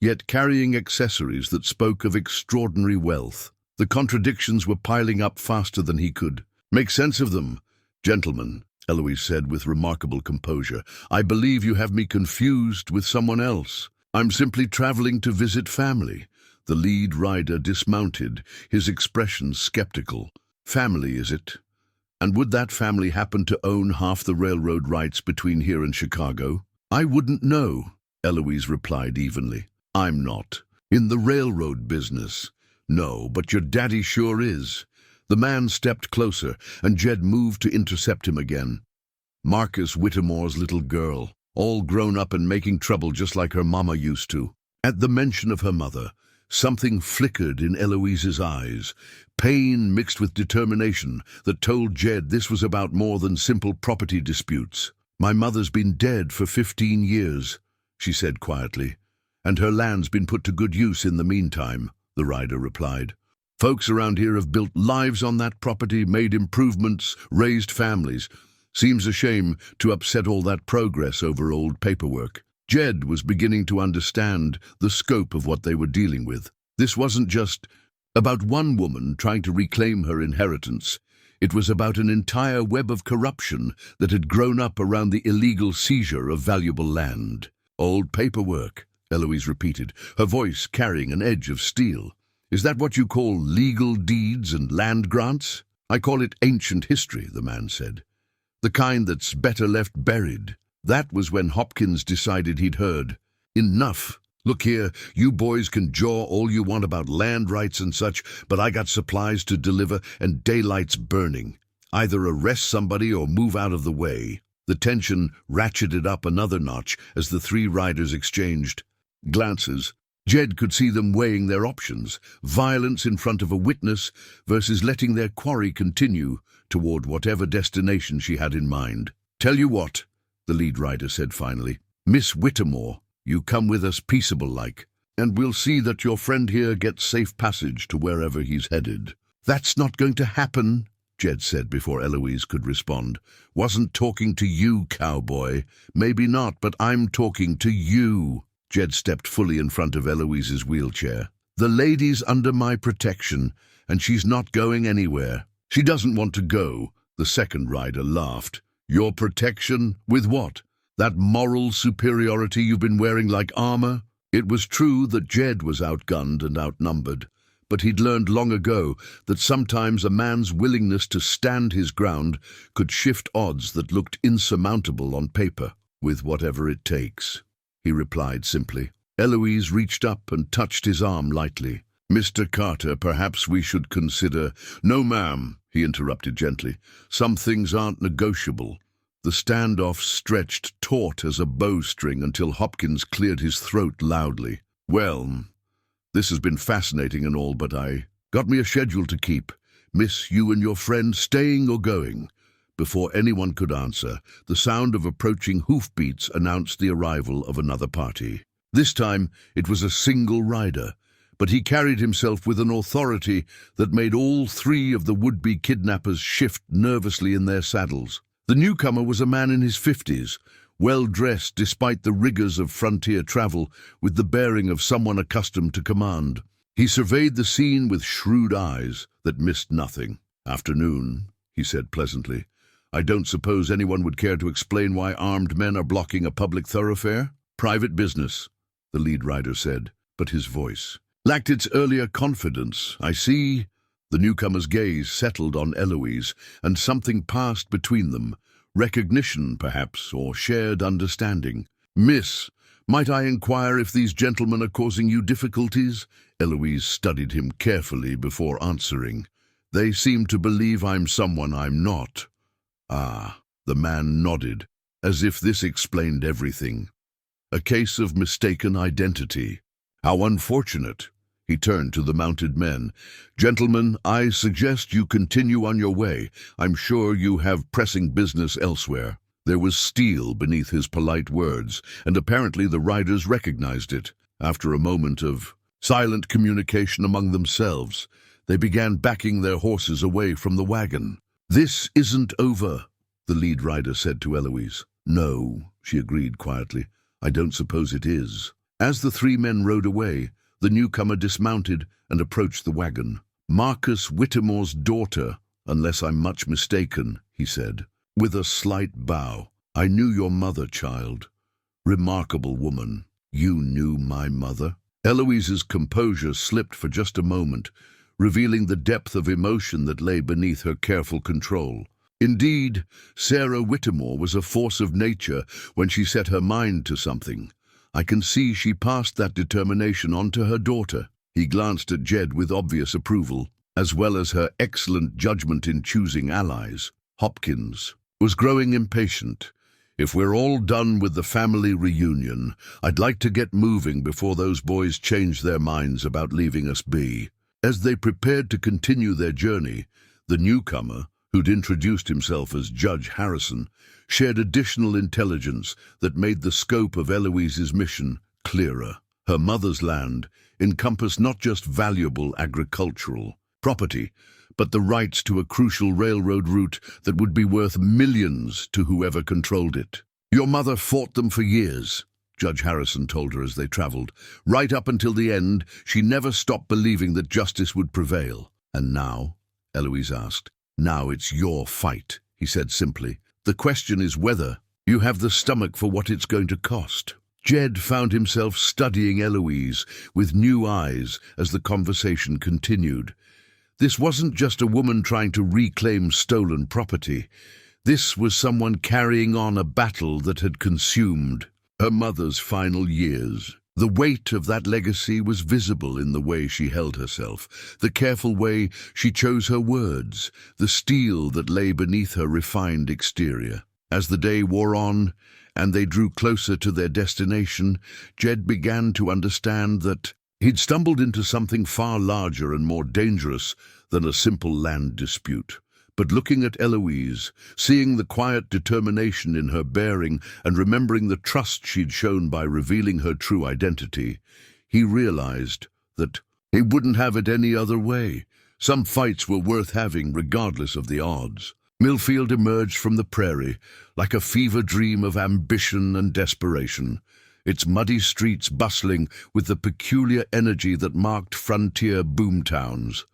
yet carrying accessories that spoke of extraordinary wealth. The contradictions were piling up faster than he could make sense of them. "Gentlemen," Eloise said with remarkable composure, "I believe you have me confused with someone else. I'm simply traveling to visit family." The lead rider dismounted, his expression skeptical. "Family, is it? And would that family happen to own half the railroad rights between here and Chicago?" "I wouldn't know," Eloise replied evenly. "I'm not in the railroad business." "No, but your daddy sure is." The man stepped closer, and Jed moved to intercept him again. Marcus Whittemore's little girl, all grown up and making trouble just like her mama used to. At the mention of her mother, something flickered in Eloise's eyes, pain mixed with determination that told Jed this was about more than simple property disputes. "My mother's been dead for 15 years, she said quietly, "and her land's been put to good use in the meantime," the rider replied. "Folks around here have built lives on that property, made improvements, raised families. Seems a shame to upset all that progress over old paperwork." Jed was beginning to understand the scope of what they were dealing with. This wasn't just about one woman trying to reclaim her inheritance. It was about an entire web of corruption that had grown up around the illegal seizure of valuable land. "Old paperwork," Eloise repeated, her voice carrying an edge of steel. "Is that what you call legal deeds and land grants?" "I call it ancient history," the man said. "The kind that's better left buried." That was when Hopkins decided he'd heard enough. "Look here, you boys can jaw all you want about land rights and such, but I got supplies to deliver and daylight's burning. Either arrest somebody or move out of the way." The tension ratcheted up another notch as the three riders exchanged glances. Jed could see them weighing their options, violence in front of a witness versus letting their quarry continue toward whatever destination she had in mind. "Tell you what," the lead rider said finally, "Miss Whittemore, you come with us peaceable-like, and we'll see that your friend here gets safe passage to wherever he's headed." "That's not going to happen," Jed said before Eloise could respond. "Wasn't talking to you, cowboy. Maybe not, but I'm talking to you." Jed stepped fully in front of Eloise's wheelchair. "The lady's under my protection, and she's not going anywhere." "She doesn't want to go," the second rider laughed. "Your protection? With what? That moral superiority you've been wearing like armor?" It was true that Jed was outgunned and outnumbered, but he'd learned long ago that sometimes a man's willingness to stand his ground could shift odds that looked insurmountable on paper. "With whatever it takes," he replied simply. Eloise reached up and touched his arm lightly. "Mr. Carter, perhaps we should consider—" "No, ma'am," he interrupted gently. "Some things aren't negotiable." The standoff stretched taut as a bowstring until Hopkins cleared his throat loudly. "Well, this has been fascinating and all, but I got me a schedule to keep. Miss, you and your friend staying or going?" Before anyone could answer, the sound of approaching hoofbeats announced the arrival of another party. This time it was a single rider, but he carried himself with an authority that made all three of the would-be kidnappers shift nervously in their saddles. The newcomer was a man in his 50s, well-dressed despite the rigors of frontier travel, with the bearing of someone accustomed to command. He surveyed the scene with shrewd eyes that missed nothing. "Afternoon," he said pleasantly. "I don't suppose anyone would care to explain why armed men are blocking a public thoroughfare?" "Private business," the lead rider said, but his voice lacked its earlier confidence. "I see." The newcomer's gaze settled on Eloise, and something passed between them, recognition, perhaps, or shared understanding. "Miss, might I inquire if these gentlemen are causing you difficulties?" Eloise studied him carefully before answering. "They seem to believe I'm someone I'm not." "Ah," the man nodded, as if this explained everything. "A case of mistaken identity. How unfortunate." He turned to the mounted men. "Gentlemen, I suggest you continue on your way. I'm sure you have pressing business elsewhere." There was steel beneath his polite words, and apparently the riders recognized it. After a moment of silent communication among themselves, they began backing their horses away from the wagon. "This isn't over," the lead rider said to Eloise. "No," she agreed quietly. "I don't suppose it is." As the three men rode away, the newcomer dismounted and approached the wagon. "Marcus Whittemore's daughter, unless I'm much mistaken," he said, with a slight bow. "I knew your mother, child. Remarkable woman." "You knew my mother?" Eloise's composure slipped for just a moment, revealing the depth of emotion that lay beneath her careful control. Indeed, Sarah Whittemore was a force of nature when she set her mind to something. I can see she passed that determination on to her daughter. He glanced at Jed with obvious approval, as well as her excellent judgment in choosing allies. Hopkins was growing impatient. "If we're all done with the family reunion, I'd like to get moving before those boys change their minds about leaving us be." As they prepared to continue their journey, the newcomer, who'd introduced himself as Judge Harrison, shared additional intelligence that made the scope of Eloise's mission clearer. Her mother's land encompassed not just valuable agricultural property, but the rights to a crucial railroad route that would be worth millions to whoever controlled it. "Your mother fought them for years," Judge Harrison told her as they traveled. "Right up until the end, she never stopped believing that justice would prevail." "And now?" Eloise asked. "Now it's your fight," he said simply. "The question is whether you have the stomach for what it's going to cost." Jed found himself studying Eloise with new eyes as the conversation continued. This wasn't just a woman trying to reclaim stolen property. This was someone carrying on a battle that had consumed her mother's final years. The weight of that legacy was visible in the way she held herself, the careful way she chose her words, the steel that lay beneath her refined exterior. As the day wore on, and they drew closer to their destination, Jed began to understand that he'd stumbled into something far larger and more dangerous than a simple land dispute. But looking at Eloise, seeing the quiet determination in her bearing and remembering the trust she'd shown by revealing her true identity, he realized that he wouldn't have it any other way. Some fights were worth having regardless of the odds. Milfield emerged from the prairie like a fever dream of ambition and desperation, its muddy streets bustling with the peculiar energy that marked frontier boomtowns.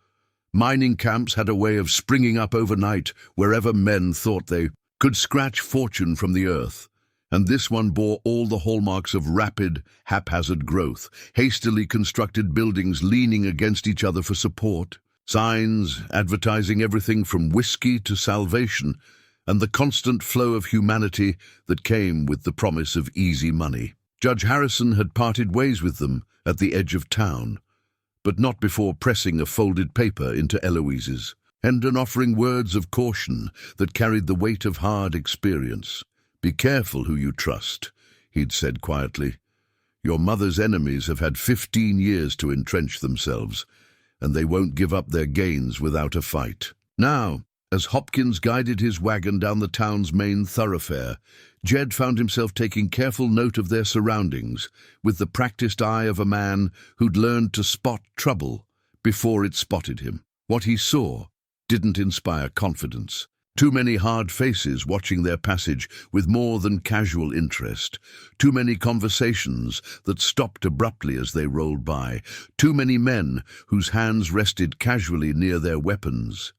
Mining camps had a way of springing up overnight wherever men thought they could scratch fortune from the earth, and this one bore all the hallmarks of rapid, haphazard growth, hastily constructed buildings leaning against each other for support, signs advertising everything from whiskey to salvation, and the constant flow of humanity that came with the promise of easy money. Judge Harrison had parted ways with them at the edge of town, but not before pressing a folded paper into Eloise's, and offering words of caution that carried the weight of hard experience. "Be careful who you trust," he'd said quietly. "Your mother's enemies have had 15 years to entrench themselves, and they won't give up their gains without a fight." Now, as Hopkins guided his wagon down the town's main thoroughfare, Jed found himself taking careful note of their surroundings, with the practiced eye of a man who'd learned to spot trouble before it spotted him. What he saw didn't inspire confidence. Too many hard faces watching their passage with more than casual interest. Too many conversations that stopped abruptly as they rolled by. Too many men whose hands rested casually near their weapons.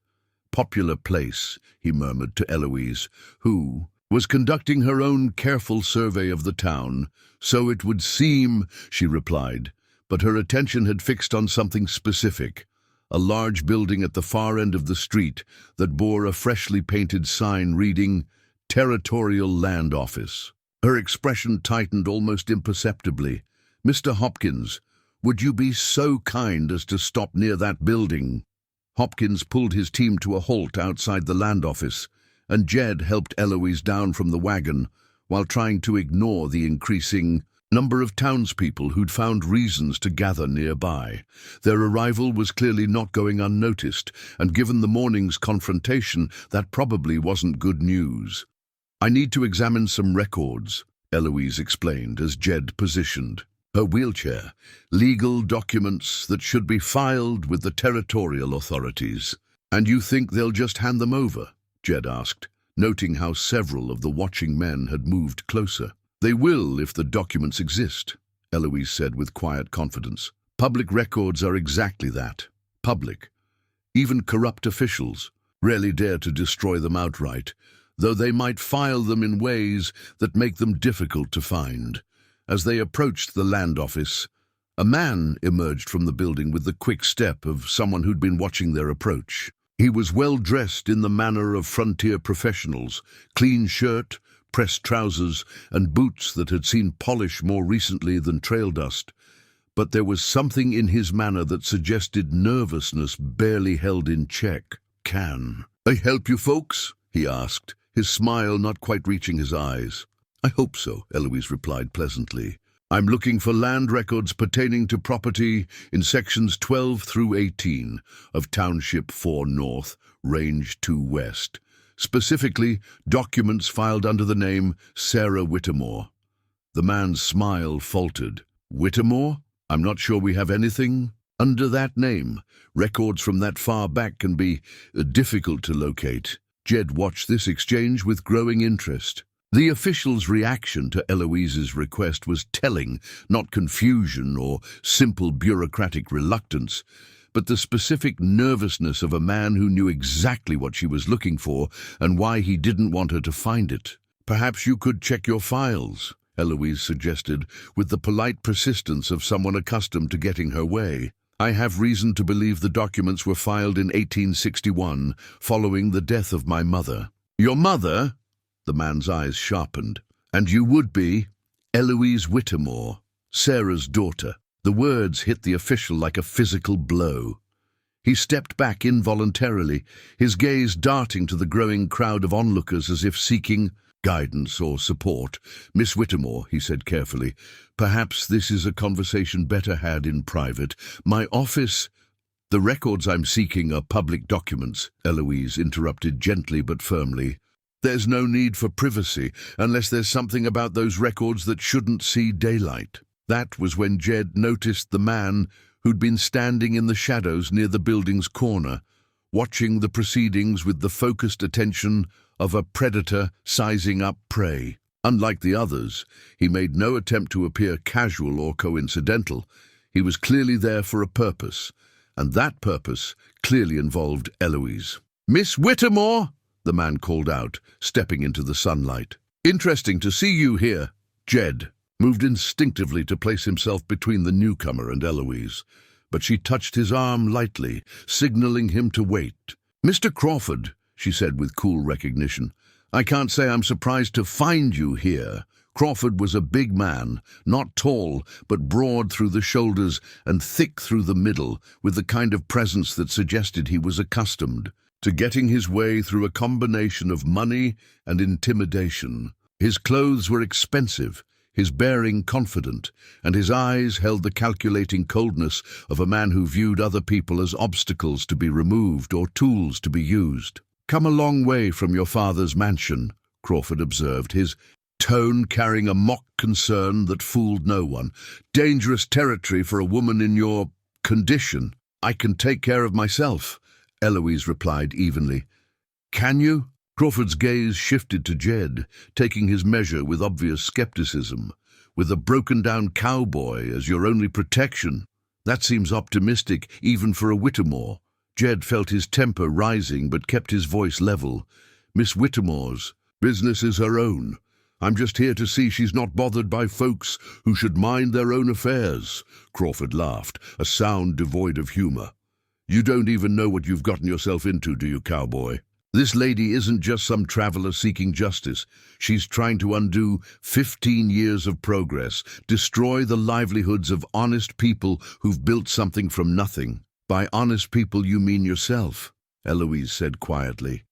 "Popular place," he murmured to Eloise, who was conducting her own careful survey of the town. "So it would seem," she replied, but her attention had fixed on something specific, a large building at the far end of the street that bore a freshly painted sign reading, "Territorial Land Office." Her expression tightened almost imperceptibly. "Mr. Hopkins, would you be so kind as to stop near that building?" Hopkins pulled his team to a halt outside the land office, and Jed helped Eloise down from the wagon while trying to ignore the increasing number of townspeople who'd found reasons to gather nearby. Their arrival was clearly not going unnoticed, and given the morning's confrontation, that probably wasn't good news. "I need to examine some records," Eloise explained as Jed positioned her wheelchair. "Legal documents that should be filed with the territorial authorities." "And you think they'll just hand them over?" Jed asked, noting how several of the watching men had moved closer. "They will if the documents exist," Eloise said with quiet confidence. "Public records are exactly that, public. Even corrupt officials rarely dare to destroy them outright, though they might file them in ways that make them difficult to find." As they approached the land office, a man emerged from the building with the quick step of someone who'd been watching their approach. He was well dressed in the manner of frontier professionals, clean shirt, pressed trousers, and boots that had seen polish more recently than trail dust. But there was something in his manner that suggested nervousness barely held in check. "Can I help you folks?" he asked, his smile not quite reaching his eyes. "I hope so," Eloise replied pleasantly. "I'm looking for land records pertaining to property in sections 12 through 18 of Township 4 North, Range 2 West. Specifically, documents filed under the name Sarah Whittemore." The man's smile faltered. "Whittemore? I'm not sure we have anything under that name. Records from that far back can be difficult to locate." Jed watched this exchange with growing interest. The official's reaction to Eloise's request was telling, not confusion or simple bureaucratic reluctance, but the specific nervousness of a man who knew exactly what she was looking for and why he didn't want her to find it. "Perhaps you could check your files," Eloise suggested, with the polite persistence of someone accustomed to getting her way. "I have reason to believe the documents were filed in 1861, following the death of my mother." "Your mother?" The man's eyes sharpened. "And you would be Eloise Whittemore, Sarah's daughter." The words hit the official like a physical blow. He stepped back involuntarily, his gaze darting to the growing crowd of onlookers as if seeking guidance or support. "Miss Whittemore," he said carefully, "perhaps this is a conversation better had in private. My office—" "The records I'm seeking are public documents," Eloise interrupted gently but firmly. "There's no need for privacy unless there's something about those records that shouldn't see daylight." That was when Jed noticed the man who'd been standing in the shadows near the building's corner, watching the proceedings with the focused attention of a predator sizing up prey. Unlike the others, he made no attempt to appear casual or coincidental. He was clearly there for a purpose, and that purpose clearly involved Eloise. "Miss Whittemore!" the man called out, stepping into the sunlight. "Interesting to see you here." Jed moved instinctively to place himself between the newcomer and Eloise, but she touched his arm lightly, signaling him to wait. "Mr. Crawford," she said with cool recognition, "I can't say I'm surprised to find you here." Crawford was a big man, not tall, but broad through the shoulders and thick through the middle, with the kind of presence that suggested he was accustomed to getting his way through a combination of money and intimidation. His clothes were expensive, his bearing confident, and his eyes held the calculating coldness of a man who viewed other people as obstacles to be removed or tools to be used. "Come a long way from your father's mansion," Crawford observed, his tone carrying a mock concern that fooled no one. "Dangerous territory for a woman in your condition." "I can take care of myself," Eloise replied evenly. "Can you?" Crawford's gaze shifted to Jed, taking his measure with obvious skepticism. "With a broken-down cowboy as your only protection? That seems optimistic, even for a Whittemore." Jed felt his temper rising but kept his voice level. "Miss Whittemore's business is her own. I'm just here to see she's not bothered by folks who should mind their own affairs." Crawford laughed, a sound devoid of humor. "You don't even know what you've gotten yourself into, do you, cowboy? This lady isn't just some traveler seeking justice. She's trying to undo 15 years of progress, destroy the livelihoods of honest people who've built something from nothing." "By honest people you mean yourself," Eloise said quietly.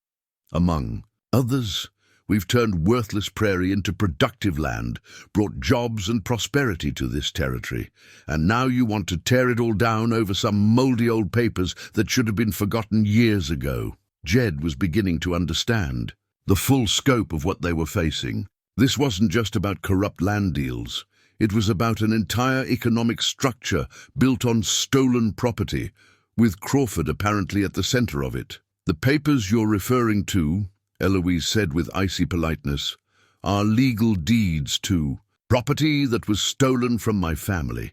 "Among others, We've turned worthless prairie into productive land, brought jobs and prosperity to this territory, and now you want to tear it all down over some moldy old papers that should have been forgotten years ago." Jed was beginning to understand the full scope of what they were facing. This wasn't just about corrupt land deals. It was about an entire economic structure built on stolen property, with Crawford apparently at the center of it. "The papers you're referring to," Eloise said with icy politeness, "are legal deeds to property that was stolen from my family,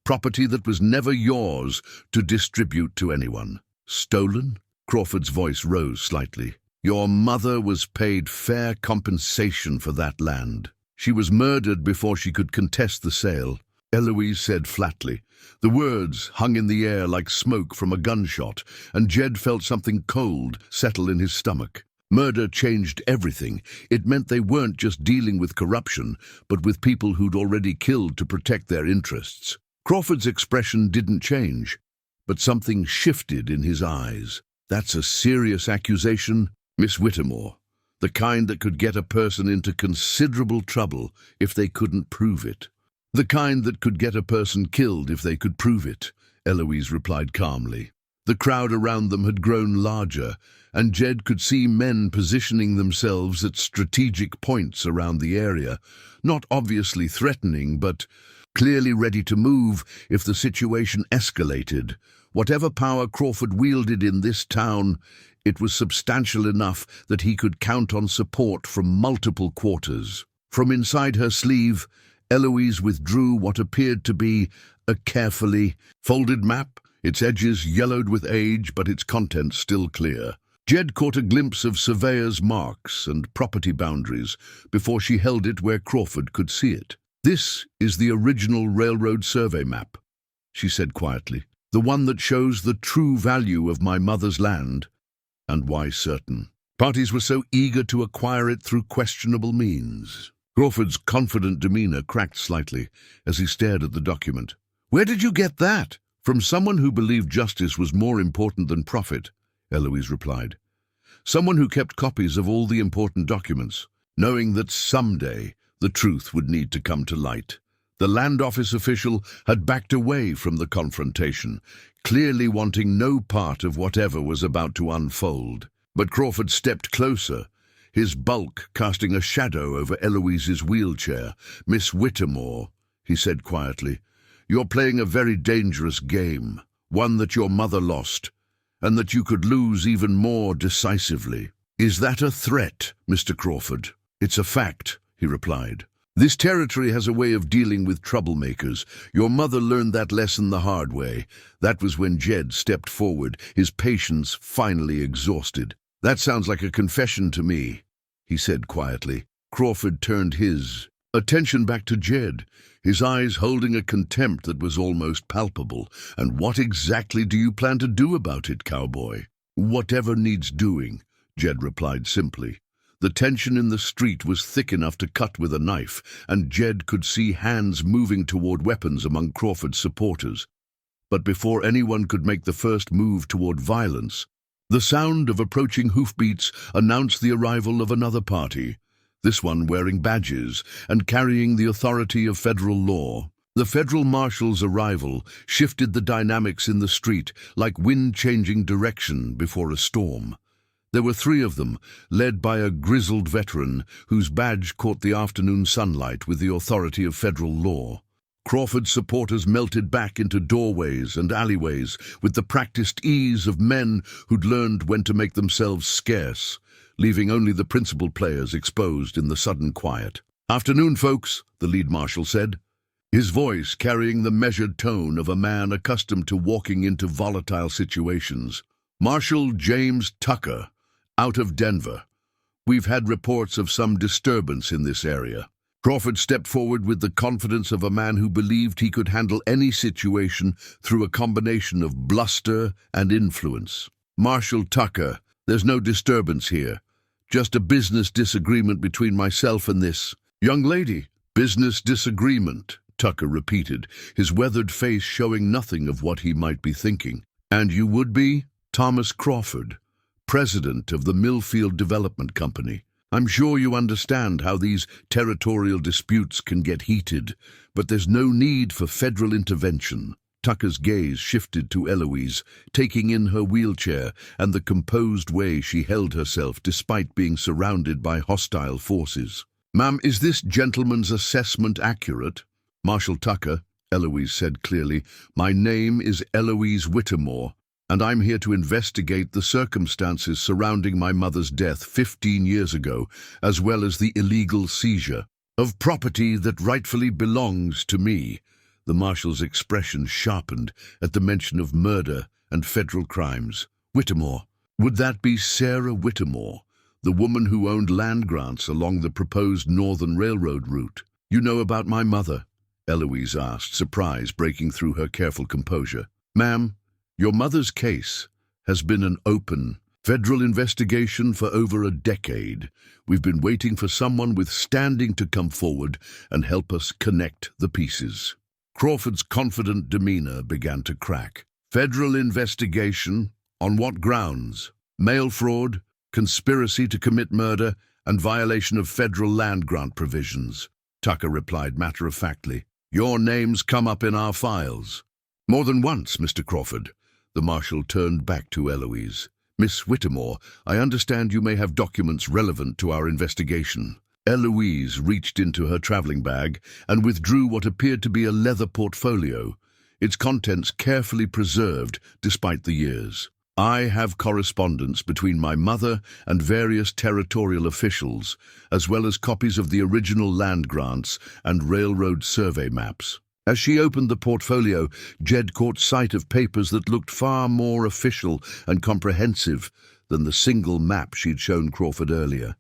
property that was never yours to distribute to anyone." "Stolen?" Crawford's voice rose slightly. "Your mother was paid fair compensation for that land. She was murdered before she could contest the sale," Eloise said flatly. The words hung in the air like smoke from a gunshot, and Jed felt something cold settle in his stomach. Murder changed everything. It meant they weren't just dealing with corruption, but with people who'd already killed to protect their interests. Crawford's expression didn't change, but something shifted in his eyes. "That's a serious accusation, Miss Whittemore. The kind that could get a person into considerable trouble if they couldn't prove it." "The kind that could get a person killed if they could prove it," Eloise replied calmly. The crowd around them had grown larger, and Jed could see men positioning themselves at strategic points around the area, not obviously threatening, but clearly ready to move if the situation escalated. Whatever power Crawford wielded in this town, it was substantial enough that he could count on support from multiple quarters. From inside her sleeve, Eloise withdrew what appeared to be a carefully folded map, its edges yellowed with age but its contents still clear. Jed caught a glimpse of surveyor's marks and property boundaries before she held it where Crawford could see it. "This is the original railroad survey map," she said quietly. "The one that shows the true value of my mother's land, and why certain parties were so eager to acquire it through questionable means." Crawford's confident demeanor cracked slightly as he stared at the document. "Where did you get that?" "From someone who believed justice was more important than profit," Eloise replied. "Someone who kept copies of all the important documents, knowing that someday the truth would need to come to light." The land office official had backed away from the confrontation, clearly wanting no part of whatever was about to unfold. But Crawford stepped closer, his bulk casting a shadow over Eloise's wheelchair. "Miss Whittemore," he said quietly, "you're playing a very dangerous game, one that your mother lost, and that you could lose even more decisively." "Is that a threat, Mr. Crawford?" "It's a fact," he replied. "This territory has a way of dealing with troublemakers. Your mother learned that lesson the hard way." That was when Jed stepped forward, his patience finally exhausted. "That sounds like a confession to me," he said quietly. Crawford turned his attention back to Jed, his eyes holding a contempt that was almost palpable. "And what exactly do you plan to do about it, Cowboy?" "Whatever needs doing," Jed replied simply. The tension in the street was thick enough to cut with a knife, and Jed could see hands moving toward weapons among Crawford's supporters. But before anyone could make the first move toward violence, the sound of approaching hoofbeats announced the arrival of another party, this one wearing badges and carrying the authority of federal law. The federal marshal's arrival shifted the dynamics in the street like wind changing direction before a storm. There were 3 of them, led by a grizzled veteran whose badge caught the afternoon sunlight with the authority of federal law. Crawford's supporters melted back into doorways and alleyways with the practiced ease of men who'd learned when to make themselves scarce, leaving only the principal players exposed in the sudden quiet. "Afternoon, folks," the lead marshal said, his voice carrying the measured tone of a man accustomed to walking into volatile situations. "Marshal James Tucker, out of Denver. We've had reports of some disturbance in this area." Crawford stepped forward with the confidence of a man who believed he could handle any situation through a combination of bluster and influence. "Marshal Tucker, there's no disturbance here. Just a business disagreement between myself and this young lady." "Business disagreement," Tucker repeated, his weathered face showing nothing of what he might be thinking. "And you would be?" "Thomas Crawford, president of the Milfield Development Company. I'm sure you understand how these territorial disputes can get heated, but there's no need for federal intervention. Tucker's gaze shifted to Eloise, taking in her wheelchair and the composed way she held herself despite being surrounded by hostile forces. "Ma'am, is this gentleman's assessment accurate?" "Marshal Tucker," Eloise said clearly, "my name is Eloise Whittemore, and I'm here to investigate the circumstances surrounding my mother's death 15 years ago, as well as the illegal seizure of property that rightfully belongs to me." The marshal's expression sharpened at the mention of murder and federal crimes. "Whittemore? Would that be Sarah Whittemore, the woman who owned land grants along the proposed Northern Railroad route?" "You know about my mother?" Eloise asked, surprise breaking through her careful composure. "Ma'am, your mother's case has been an open federal investigation for over a decade. We've been waiting for someone with standing to come forward and help us connect the pieces." Crawford's confident demeanor began to crack. "Federal investigation? On what grounds? Mail fraud, conspiracy to commit murder, and violation of federal land grant provisions," Tucker replied matter-of-factly. "Your names come up in our files." "More than once, Mr. Crawford." The marshal turned back to Eloise. "Miss Whittemore, I understand you may have documents relevant to our investigation." Eloise reached into her traveling bag and withdrew what appeared to be a leather portfolio, its contents carefully preserved despite the years. "I have correspondence between my mother and various territorial officials, as well as copies of the original land grants and railroad survey maps." As she opened the portfolio, Jed caught sight of papers that looked far more official and comprehensive than the single map she'd shown Crawford earlier.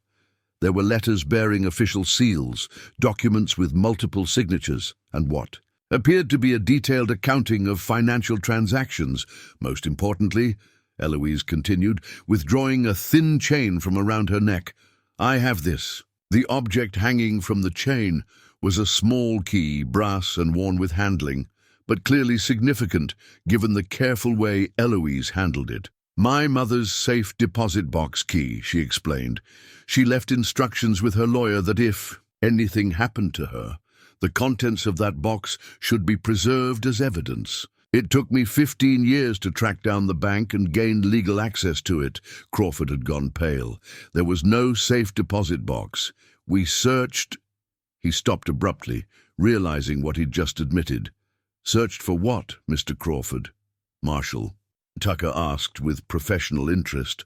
There were letters bearing official seals, documents with multiple signatures, and what appeared to be a detailed accounting of financial transactions. "Most importantly," Eloise continued, withdrawing a thin chain from around her neck, "I have this." The object hanging from the chain was a small key, brass and worn with handling, but clearly significant given the careful way Eloise handled it. "My mother's safe deposit box key," she explained. "She left instructions with her lawyer that if anything happened to her, the contents of that box should be preserved as evidence. It took me 15 years to track down the bank and gain legal access to it." Crawford had gone pale. "There was no safe deposit box. We searched—" He stopped abruptly, realizing what he'd just admitted. "Searched for what, Mr. Crawford?" "Marshal," Tucker asked with professional interest,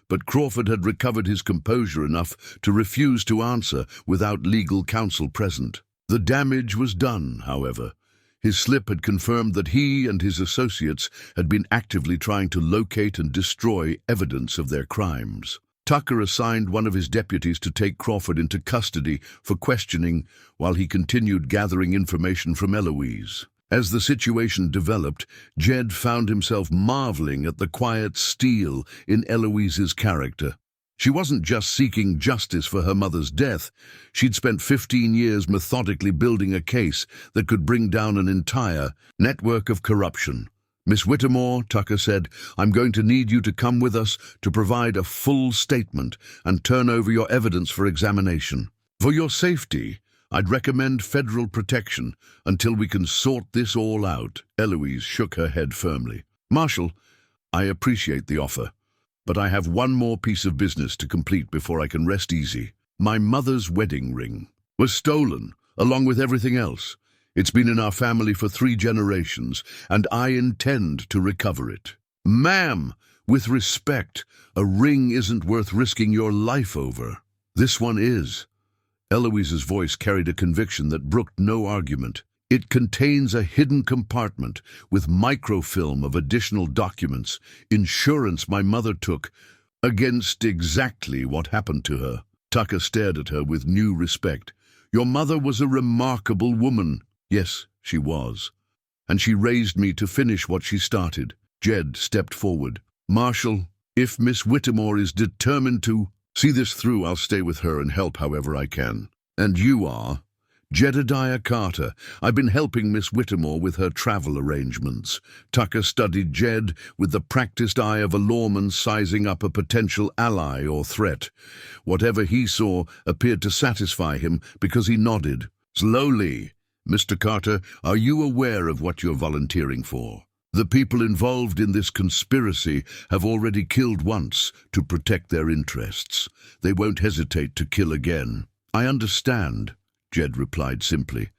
but Crawford had recovered his composure enough to refuse to answer without legal counsel present. The damage was done, however. His slip had confirmed that he and his associates had been actively trying to locate and destroy evidence of their crimes. Tucker assigned one of his deputies to take Crawford into custody for questioning while he continued gathering information from Eloise. As the situation developed, Jed found himself marveling at the quiet steel in Eloise's character. She wasn't just seeking justice for her mother's death. She'd spent 15 years methodically building a case that could bring down an entire network of corruption. "Miss Whittemore," Tucker said, "I'm going to need you to come with us to provide a full statement and turn over your evidence for examination. For your safety, I'd recommend federal protection until we can sort this all out." Eloise shook her head firmly. "Marshal, I appreciate the offer, but I have one more piece of business to complete before I can rest easy. My mother's wedding ring was stolen, along with everything else. It's been in our family for 3 generations, and I intend to recover it." "Ma'am, with respect, a ring isn't worth risking your life over." "This one is." Eloise's voice carried a conviction that brooked no argument. "It contains a hidden compartment with microfilm of additional documents, insurance my mother took against exactly what happened to her." Tucker stared at her with new respect. "Your mother was a remarkable woman." "Yes, she was. And she raised me to finish what she started." Jed stepped forward. "Marshal, if Miss Whittemore is determined to see this through, I'll stay with her and help however I can." "And you are?" Jedediah Carter. I've been helping Miss Whittemore with her travel arrangements. Tucker studied Jed with the practiced eye of a lawman sizing up a potential ally or threat. Whatever he saw appeared to satisfy him because he nodded. Slowly. Mr. Carter, are you aware of what you're volunteering for? The people involved in this conspiracy have already killed once to protect their interests. They won't hesitate to kill again. I understand, Jed replied simply,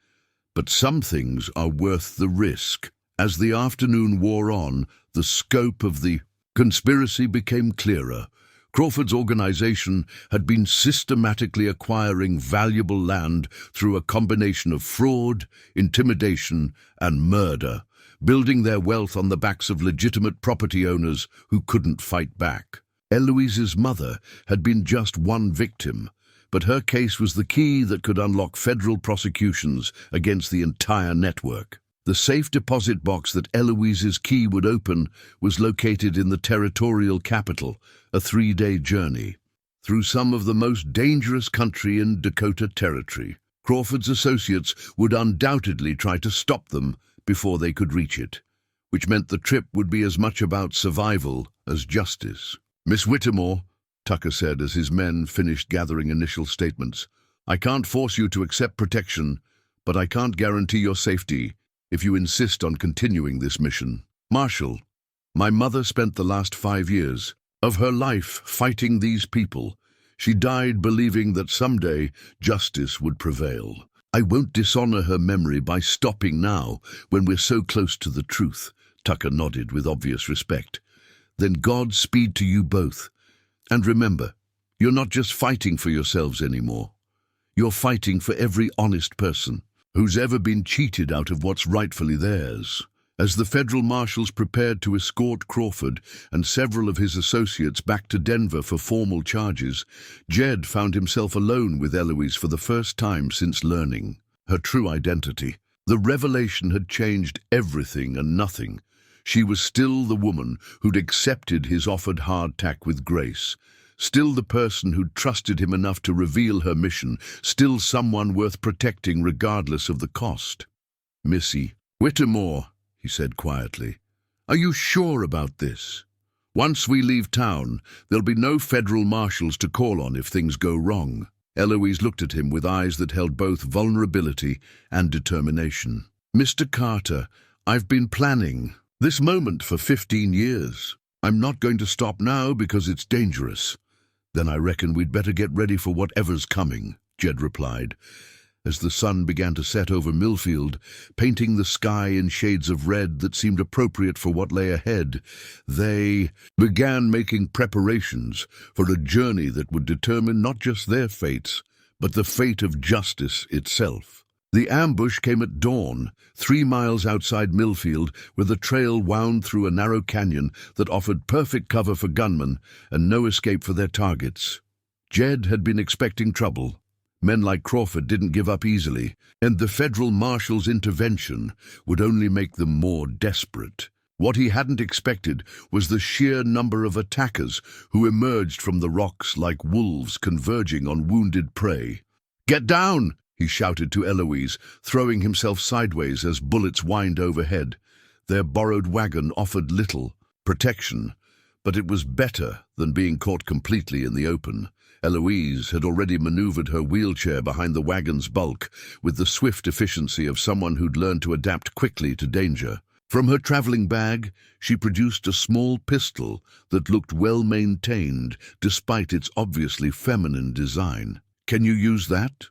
but some things are worth the risk. As the afternoon wore on, the scope of the conspiracy became clearer. Crawford's organization had been systematically acquiring valuable land through a combination of fraud, intimidation, and murder, building their wealth on the backs of legitimate property owners who couldn't fight back. Eloise's mother had been just one victim, but her case was the key that could unlock federal prosecutions against the entire network. The safe deposit box that Eloise's key would open was located in the territorial capital, a 3-day journey through some of the most dangerous country in Dakota Territory. Crawford's associates would undoubtedly try to stop them before they could reach it, which meant the trip would be as much about survival as justice. Miss Whittemore, Tucker said as his men finished gathering initial statements, I can't force you to accept protection, but I can't guarantee your safety if you insist on continuing this mission. Marshal, my mother spent the last 5 years of her life fighting these people. She died believing that someday justice would prevail. I won't dishonor her memory by stopping now when we're so close to the truth. Tucker nodded with obvious respect. Then Godspeed to you both. And remember, you're not just fighting for yourselves anymore. You're fighting for every honest person who's ever been cheated out of what's rightfully theirs. As the federal marshals prepared to escort Crawford and several of his associates back to Denver for formal charges, Jed found himself alone with Eloise for the first time since learning her true identity. The revelation had changed everything and nothing. She was still the woman who'd accepted his offered hardtack with grace, still the person who'd trusted him enough to reveal her mission, still someone worth protecting regardless of the cost. Missy Whittemore, he said quietly, are you sure about this? Once we leave town, there'll be no federal marshals to call on if things go wrong. Eloise looked at him with eyes that held both vulnerability and determination. Mr. Carter, I've been planning this moment for 15 years. I'm not going to stop now because it's dangerous. Then I reckon we'd better get ready for whatever's coming, Jed replied, as the sun began to set over Milfield, painting the sky in shades of red that seemed appropriate for what lay ahead. They began making preparations for a journey that would determine not just their fates, but the fate of justice itself. The ambush came at dawn, 3 miles outside Milfield, where the trail wound through a narrow canyon that offered perfect cover for gunmen and no escape for their targets. Jed had been expecting trouble. Men like Crawford didn't give up easily, and the federal marshal's intervention would only make them more desperate. What he hadn't expected was the sheer number of attackers who emerged from the rocks like wolves converging on wounded prey. "Get down!" he shouted to Eloise, throwing himself sideways as bullets whined overhead. Their borrowed wagon offered little protection, but it was better than being caught completely in the open. Eloise had already maneuvered her wheelchair behind the wagon's bulk with the swift efficiency of someone who'd learned to adapt quickly to danger. From her traveling bag, she produced a small pistol that looked well-maintained despite its obviously feminine design. "Can you use that?"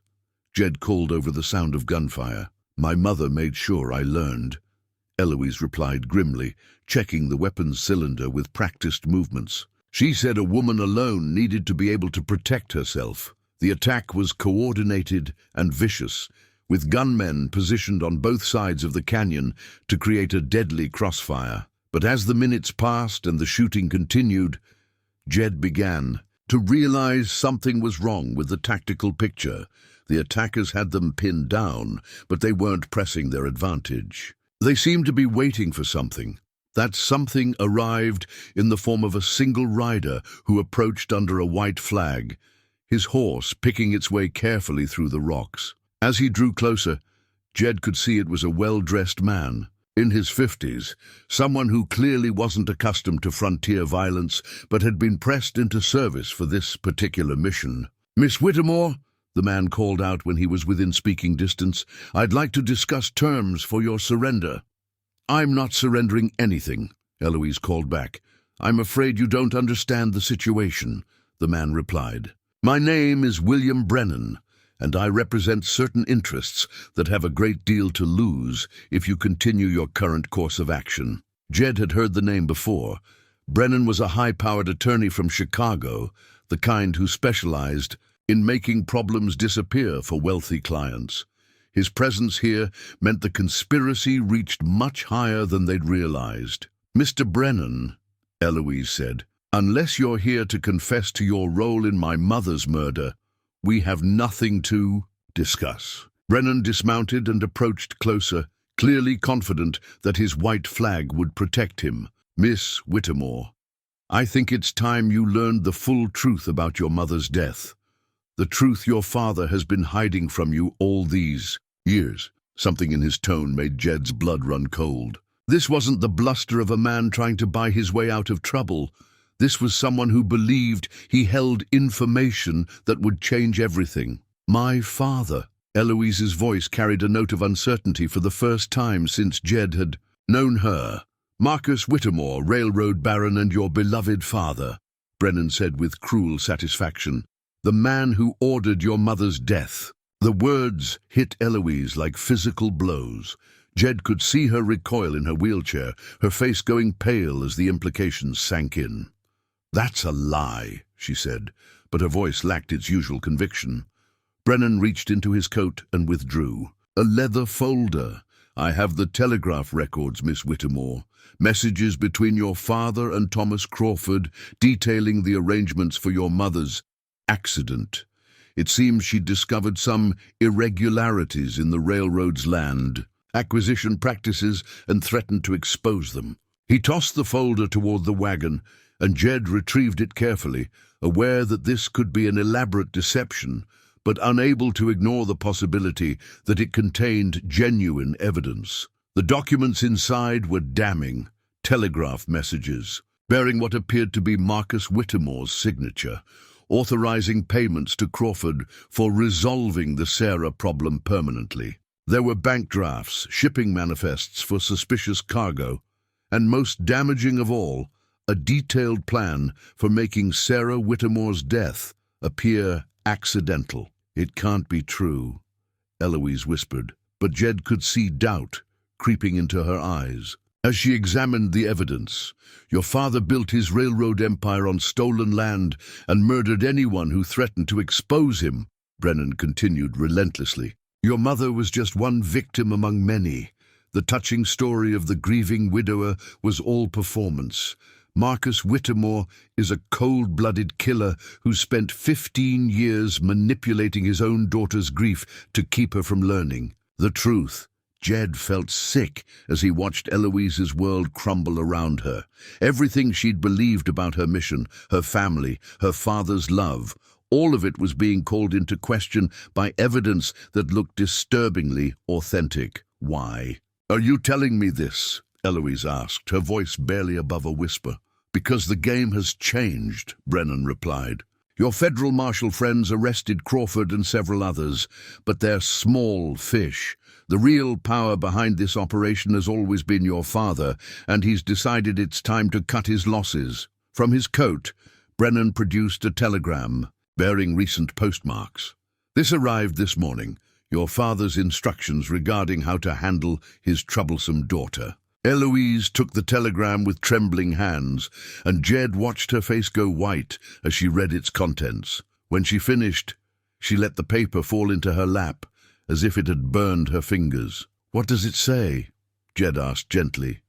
Jed called over the sound of gunfire. "My mother made sure I learned," Eloise replied grimly, checking the weapon's cylinder with practiced movements. She said a woman alone needed to be able to protect herself. The attack was coordinated and vicious, with gunmen positioned on both sides of the canyon to create a deadly crossfire. But as the minutes passed and the shooting continued, Jed began to realize something was wrong with the tactical picture. The attackers had them pinned down, but they weren't pressing their advantage. They seemed to be waiting for something. That something arrived in the form of a single rider who approached under a white flag, his horse picking its way carefully through the rocks. As he drew closer, Jed could see it was a well-dressed man, in his 50s, someone who clearly wasn't accustomed to frontier violence but had been pressed into service for this particular mission. "Miss Whittemore," the man called out when he was within speaking distance, "I'd like to discuss terms for your surrender." "I'm not surrendering anything," Eloise called back. "I'm afraid you don't understand the situation," the man replied. "My name is William Brennan, and I represent certain interests that have a great deal to lose if you continue your current course of action." Jed had heard the name before. Brennan was a high-powered attorney from Chicago, the kind who specialized in making problems disappear for wealthy clients. His presence here meant the conspiracy reached much higher than they'd realized. "Mr. Brennan," Eloise said, "unless you're here to confess to your role in my mother's murder, we have nothing to discuss." Brennan dismounted and approached closer, clearly confident that his white flag would protect him. "Miss Whittemore, I think it's time you learned the full truth about your mother's death. The truth your father has been hiding from you all these years." Something in his tone made Jed's blood run cold. This wasn't the bluster of a man trying to buy his way out of trouble. This was someone who believed he held information that would change everything. "My father." Eloise's voice carried a note of uncertainty for the first time since Jed had known her. "Marcus Whittemore, railroad baron and your beloved father," Brennan said with cruel satisfaction. "The man who ordered your mother's death." The words hit Eloise like physical blows. Jed could see her recoil in her wheelchair, her face going pale as the implications sank in. "That's a lie," she said, but her voice lacked its usual conviction. Brennan reached into his coat and withdrew. "A leather folder. I have the telegraph records, Miss Whittemore. Messages between your father and Thomas Crawford detailing the arrangements for your mother's accident. It seems she'd discovered some irregularities in the railroad's land acquisition practices and threatened to expose them." He tossed the folder toward the wagon, and Jed retrieved it carefully, aware that this could be an elaborate deception, but unable to ignore the possibility that it contained genuine evidence. The documents inside were damning, telegraph messages, bearing what appeared to be Marcus Whittemore's signature, authorizing payments to Crawford for resolving the Sarah problem permanently. There were bank drafts, shipping manifests for suspicious cargo, and most damaging of all, a detailed plan for making Sarah Whittemore's death appear accidental. "It can't be true," Eloise whispered, but Jed could see doubt creeping into her eyes. As she examined the evidence, "Your father built his railroad empire on stolen land and murdered anyone who threatened to expose him," Brennan continued relentlessly. "Your mother was just one victim among many. The touching story of the grieving widower was all performance. Marcus Whittemore is a cold-blooded killer who spent 15 years manipulating his own daughter's grief to keep her from learning the truth." Jed felt sick as he watched Eloise's world crumble around her. Everything she'd believed about her mission, her family, her father's love, all of it was being called into question by evidence that looked disturbingly authentic. "Why are you telling me this?" Eloise asked, her voice barely above a whisper. "Because the game has changed," Brennan replied. "Your federal marshal friends arrested Crawford and several others, but they're small fish. The real power behind this operation has always been your father, and he's decided it's time to cut his losses." From his coat, Brennan produced a telegram bearing recent postmarks. "This arrived this morning, your father's instructions regarding how to handle his troublesome daughter." Eloise took the telegram with trembling hands, and Jed watched her face go white as she read its contents. When she finished, she let the paper fall into her lap, as if it had burned her fingers. "What does it say?" Jed asked gently.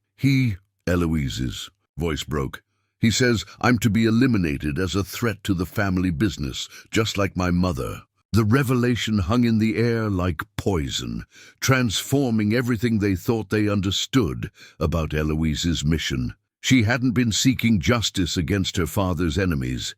Eloise's voice broke. "He says I'm to be eliminated as a threat to the family business, just like my mother." The revelation hung in the air like poison, transforming everything they thought they understood about Eloise's mission. She hadn't been seeking justice against her father's enemies.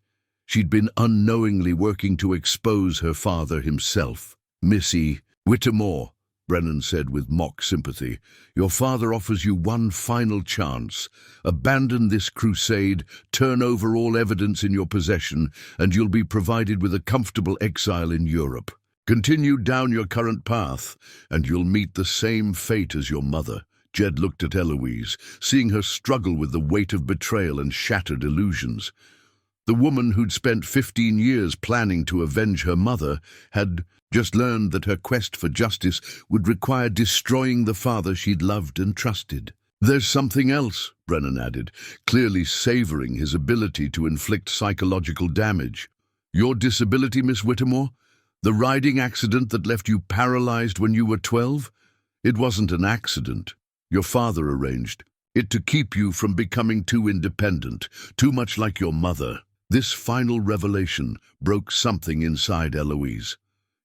She'd been unknowingly working to expose her father himself. "Missy," Whittemore, Brennan said with mock sympathy, your father offers you one final chance. Abandon this crusade, turn over all evidence in your possession, and you'll be provided with a comfortable exile in Europe. Continue down your current path, and you'll meet the same fate as your mother. Jed looked at Eloise, seeing her struggle with the weight of betrayal and shattered illusions. The woman who'd spent 15 years planning to avenge her mother had just learned that her quest for justice would require destroying the father she'd loved and trusted. There's something else, Brennan added, clearly savoring his ability to inflict psychological damage. Your disability, Miss Whittemore? The riding accident that left you paralyzed when you were 12? It wasn't an accident. Your father arranged it to keep you from becoming too independent, too much like your mother. This final revelation broke something inside Eloise.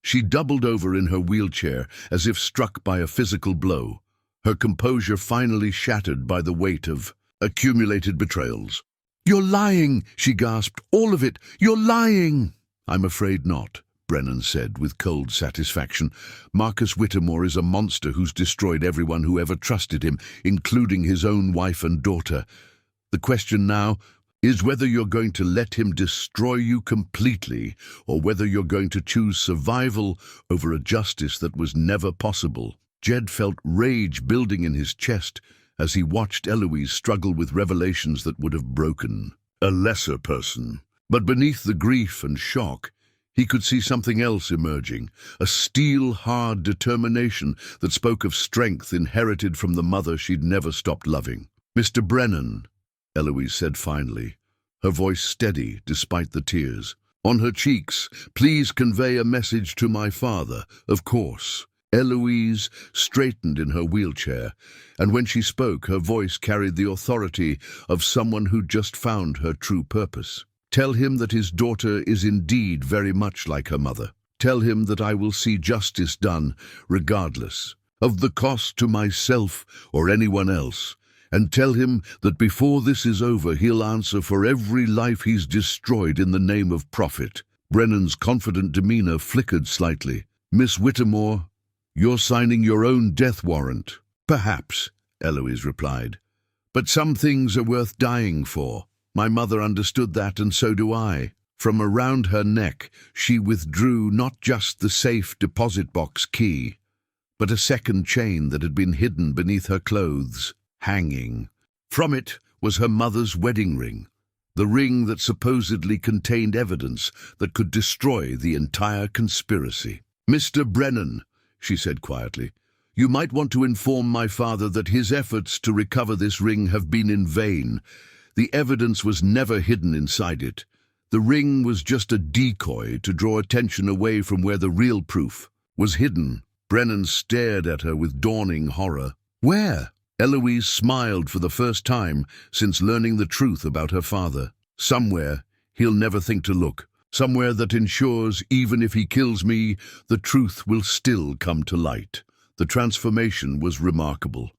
She doubled over in her wheelchair as if struck by a physical blow, her composure finally shattered by the weight of accumulated betrayals. "You're lying," she gasped. "All of it. You're lying." "I'm afraid not," Brennan said with cold satisfaction. "Marcus Whittemore is a monster who's destroyed everyone who ever trusted him, including his own wife and daughter. The question now is whether you're going to let him destroy you completely, or whether you're going to choose survival over a justice that was never possible." Jed felt rage building in his chest as he watched Eloise struggle with revelations that would have broken a lesser person. But beneath the grief and shock, he could see something else emerging, a steel-hard determination that spoke of strength inherited from the mother she'd never stopped loving. "Mr. Brennan," Eloise said finally, her voice steady despite the tears on her cheeks, "please convey a message to my father, of course." Eloise straightened in her wheelchair, and when she spoke, her voice carried the authority of someone who'd just found her true purpose. "Tell him that his daughter is indeed very much like her mother. Tell him that I will see justice done, regardless of the cost to myself or anyone else. And tell him that before this is over, he'll answer for every life he's destroyed in the name of profit." Brennan's confident demeanor flickered slightly. "Miss Whittemore, you're signing your own death warrant." "Perhaps," Eloise replied. "But some things are worth dying for. My mother understood that, and so do I." From around her neck, she withdrew not just the safe deposit box key, but a second chain that had been hidden beneath her clothes. Hanging from it was her mother's wedding ring, the ring that supposedly contained evidence that could destroy the entire conspiracy. "Mr. Brennan," she said quietly, "you might want to inform my father that his efforts to recover this ring have been in vain. The evidence was never hidden inside it. The ring was just a decoy to draw attention away from where the real proof was hidden." Brennan stared at her with dawning horror. "Where?" Eloise smiled for the first time since learning the truth about her father. "Somewhere he'll never think to look. Somewhere that ensures even if he kills me, the truth will still come to light." The transformation was remarkable.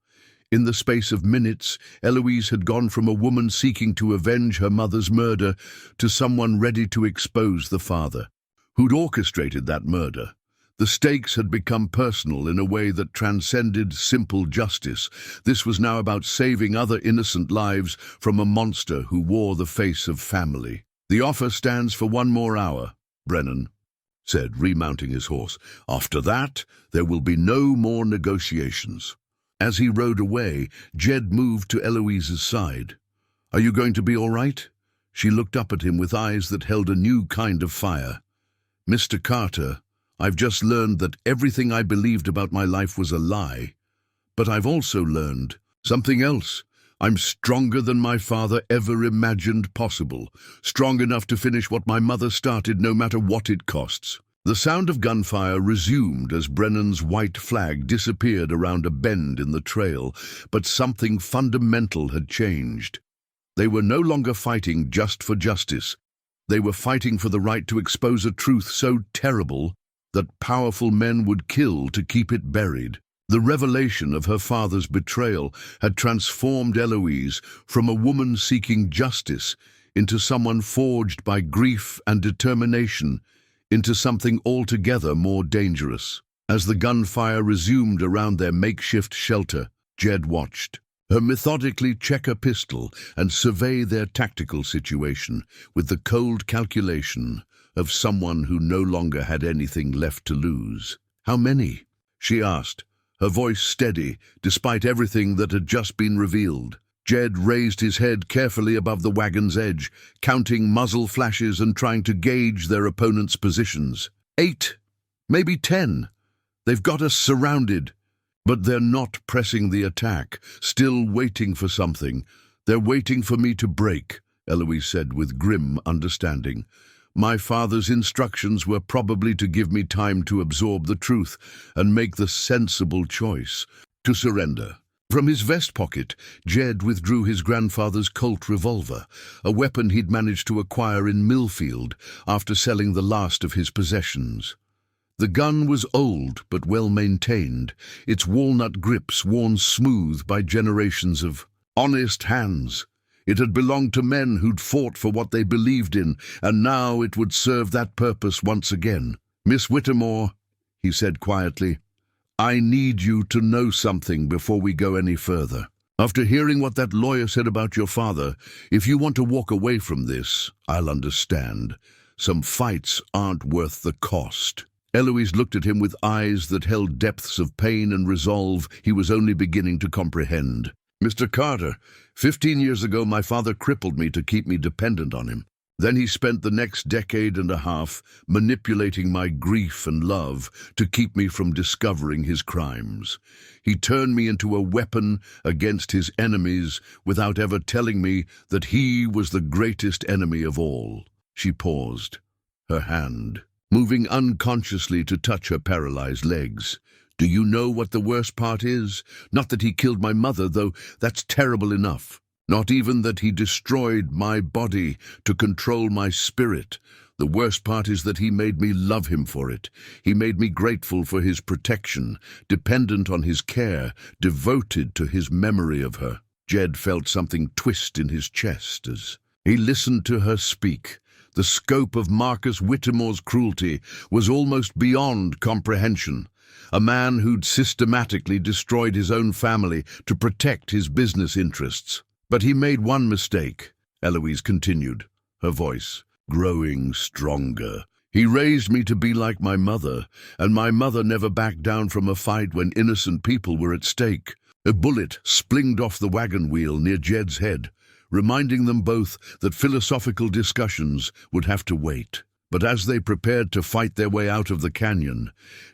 In the space of minutes, Eloise had gone from a woman seeking to avenge her mother's murder to someone ready to expose the father who'd orchestrated that murder. The stakes had become personal in a way that transcended simple justice. This was now about saving other innocent lives from a monster who wore the face of family. "The offer stands for 1 more hour," Brennan said, remounting his horse. "After that, there will be no more negotiations." As he rode away, Jed moved to Eloise's side. "Are you going to be all right?" She looked up at him with eyes that held a new kind of fire. "Mr. Carter, I've just learned that everything I believed about my life was a lie. But I've also learned something else. I'm stronger than my father ever imagined possible, strong enough to finish what my mother started no matter what it costs." The sound of gunfire resumed as Brennan's white flag disappeared around a bend in the trail, but something fundamental had changed. They were no longer fighting just for justice. They were fighting for the right to expose a truth so terrible that powerful men would kill to keep it buried. The revelation of her father's betrayal had transformed Eloise from a woman seeking justice into someone forged by grief and determination, into something altogether more dangerous. As the gunfire resumed around their makeshift shelter, Jed watched her methodically check a pistol and survey their tactical situation with the cold calculation of someone who no longer had anything left to lose. "How many?" she asked, her voice steady despite everything that had just been revealed. Jed raised his head carefully above the wagon's edge, counting muzzle flashes and trying to gauge their opponent's positions. 8, maybe 10. They've got us surrounded. But they're not pressing the attack, still waiting for something. They're waiting for me to break, Eloise said with grim understanding. My father's instructions were probably to give me time to absorb the truth and make the sensible choice, to surrender. From his vest pocket, Jed withdrew his grandfather's Colt revolver, a weapon he'd managed to acquire in Milfield after selling the last of his possessions. The gun was old but well-maintained, its walnut grips worn smooth by generations of honest hands. It had belonged to men who'd fought for what they believed in, and now it would serve that purpose once again. "Miss Whittemore," he said quietly, "I need you to know something before we go any further. After hearing what that lawyer said about your father, if you want to walk away from this, I'll understand. Some fights aren't worth the cost." Eloise looked at him with eyes that held depths of pain and resolve he was only beginning to comprehend. "Mr. Carter, 15 years ago my father crippled me to keep me dependent on him. Then he spent the next decade and a half manipulating my grief and love to keep me from discovering his crimes. He turned me into a weapon against his enemies without ever telling me that he was the greatest enemy of all." She paused, her hand moving unconsciously to touch her paralyzed legs. "Do you know what the worst part is? Not that he killed my mother, though that's terrible enough. Not even that he destroyed my body to control my spirit. The worst part is that he made me love him for it. He made me grateful for his protection, dependent on his care, devoted to his memory of her." Jed felt something twist in his chest as he listened to her speak. The scope of Marcus Whittemore's cruelty was almost beyond comprehension. A man who'd systematically destroyed his own family to protect his business interests. "But he made one mistake," Eloise continued, her voice growing stronger. "He raised me to be like my mother, and my mother never backed down from a fight when innocent people were at stake." A bullet splinged off the wagon wheel near Jed's head, reminding them both that philosophical discussions would have to wait. But as they prepared to fight their way out of the canyon,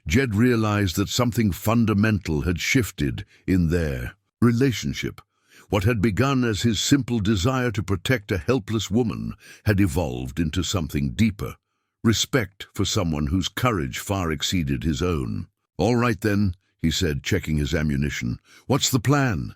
Jed realized that something fundamental had shifted in their relationship. What had begun as his simple desire to protect a helpless woman had evolved into something deeper, respect for someone whose courage far exceeded his own. "All right then," he said, checking his ammunition. "What's the plan?"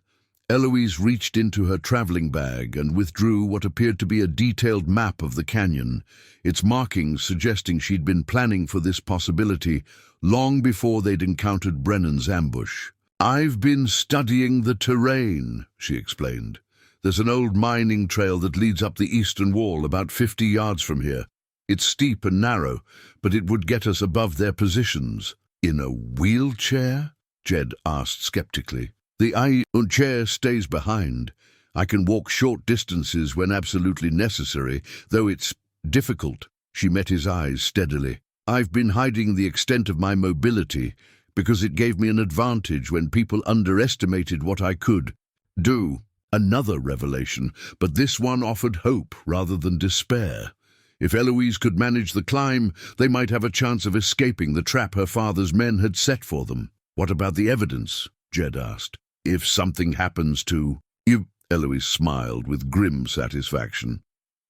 Eloise reached into her traveling bag and withdrew what appeared to be a detailed map of the canyon, its markings suggesting she'd been planning for this possibility long before they'd encountered Brennan's ambush. "I've been studying the terrain," she explained. "There's an old mining trail that leads up the eastern wall about 50 yards from here. It's steep and narrow, but it would get us above their positions." "In a wheelchair?" Jed asked skeptically. "The chair stays behind. I can walk short distances when absolutely necessary, though it's difficult." She met his eyes steadily. "I've been hiding the extent of my mobility because it gave me an advantage when people underestimated what I could do." Another revelation, but this one offered hope rather than despair. If Eloise could manage the climb, they might have a chance of escaping the trap her father's men had set for them. "What about the evidence?" Jed asked. "If something happens to you," Eloise smiled with grim satisfaction.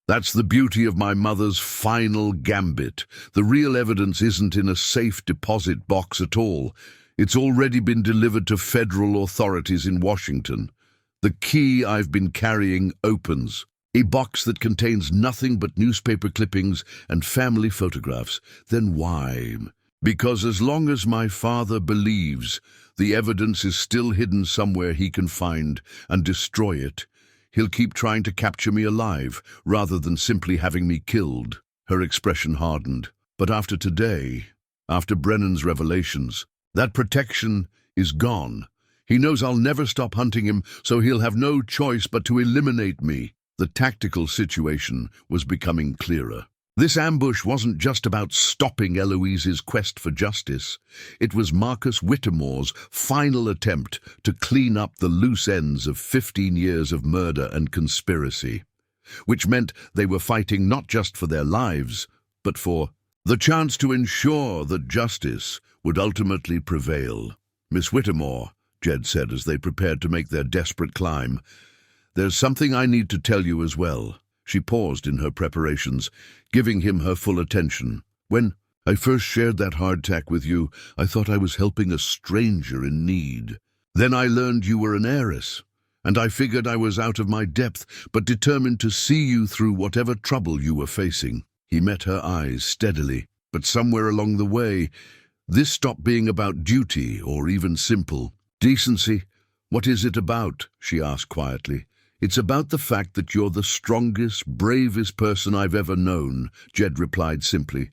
"That's the beauty of my mother's final gambit. The real evidence isn't in a safe deposit box at all. It's already been delivered to federal authorities in Washington. The key I've been carrying opens a box that contains nothing but newspaper clippings and family photographs. Then why? Because as long as my father believes the evidence is still hidden somewhere he can find and destroy it, he'll keep trying to capture me alive rather than simply having me killed." Her expression hardened. "But after today, after Brennan's revelations, That protection is gone. He knows I'll never stop hunting him, so he'll have no choice but to eliminate me. The tactical situation was becoming clearer. This ambush wasn't just about stopping Eloise's quest for justice. It was Marcus Whittemore's final attempt to clean up the loose ends of 15 years of murder and conspiracy, which meant they were fighting not just for their lives, but for the chance to ensure that justice would ultimately prevail. "Miss Whittemore," Jed said as they prepared to make their desperate climb, "there's something I need to tell you as well." She paused in her preparations, giving him her full attention. "When I first shared that hardtack with you, I thought I was helping a stranger in need. Then I learned you were an heiress, and I figured I was out of my depth, but determined to see you through whatever trouble you were facing." He met her eyes steadily, but somewhere along the way, this stopped being about duty or even simple decency. "What is it about?" she asked quietly. "It's about the fact that you're the strongest, bravest person I've ever known," Jed replied simply.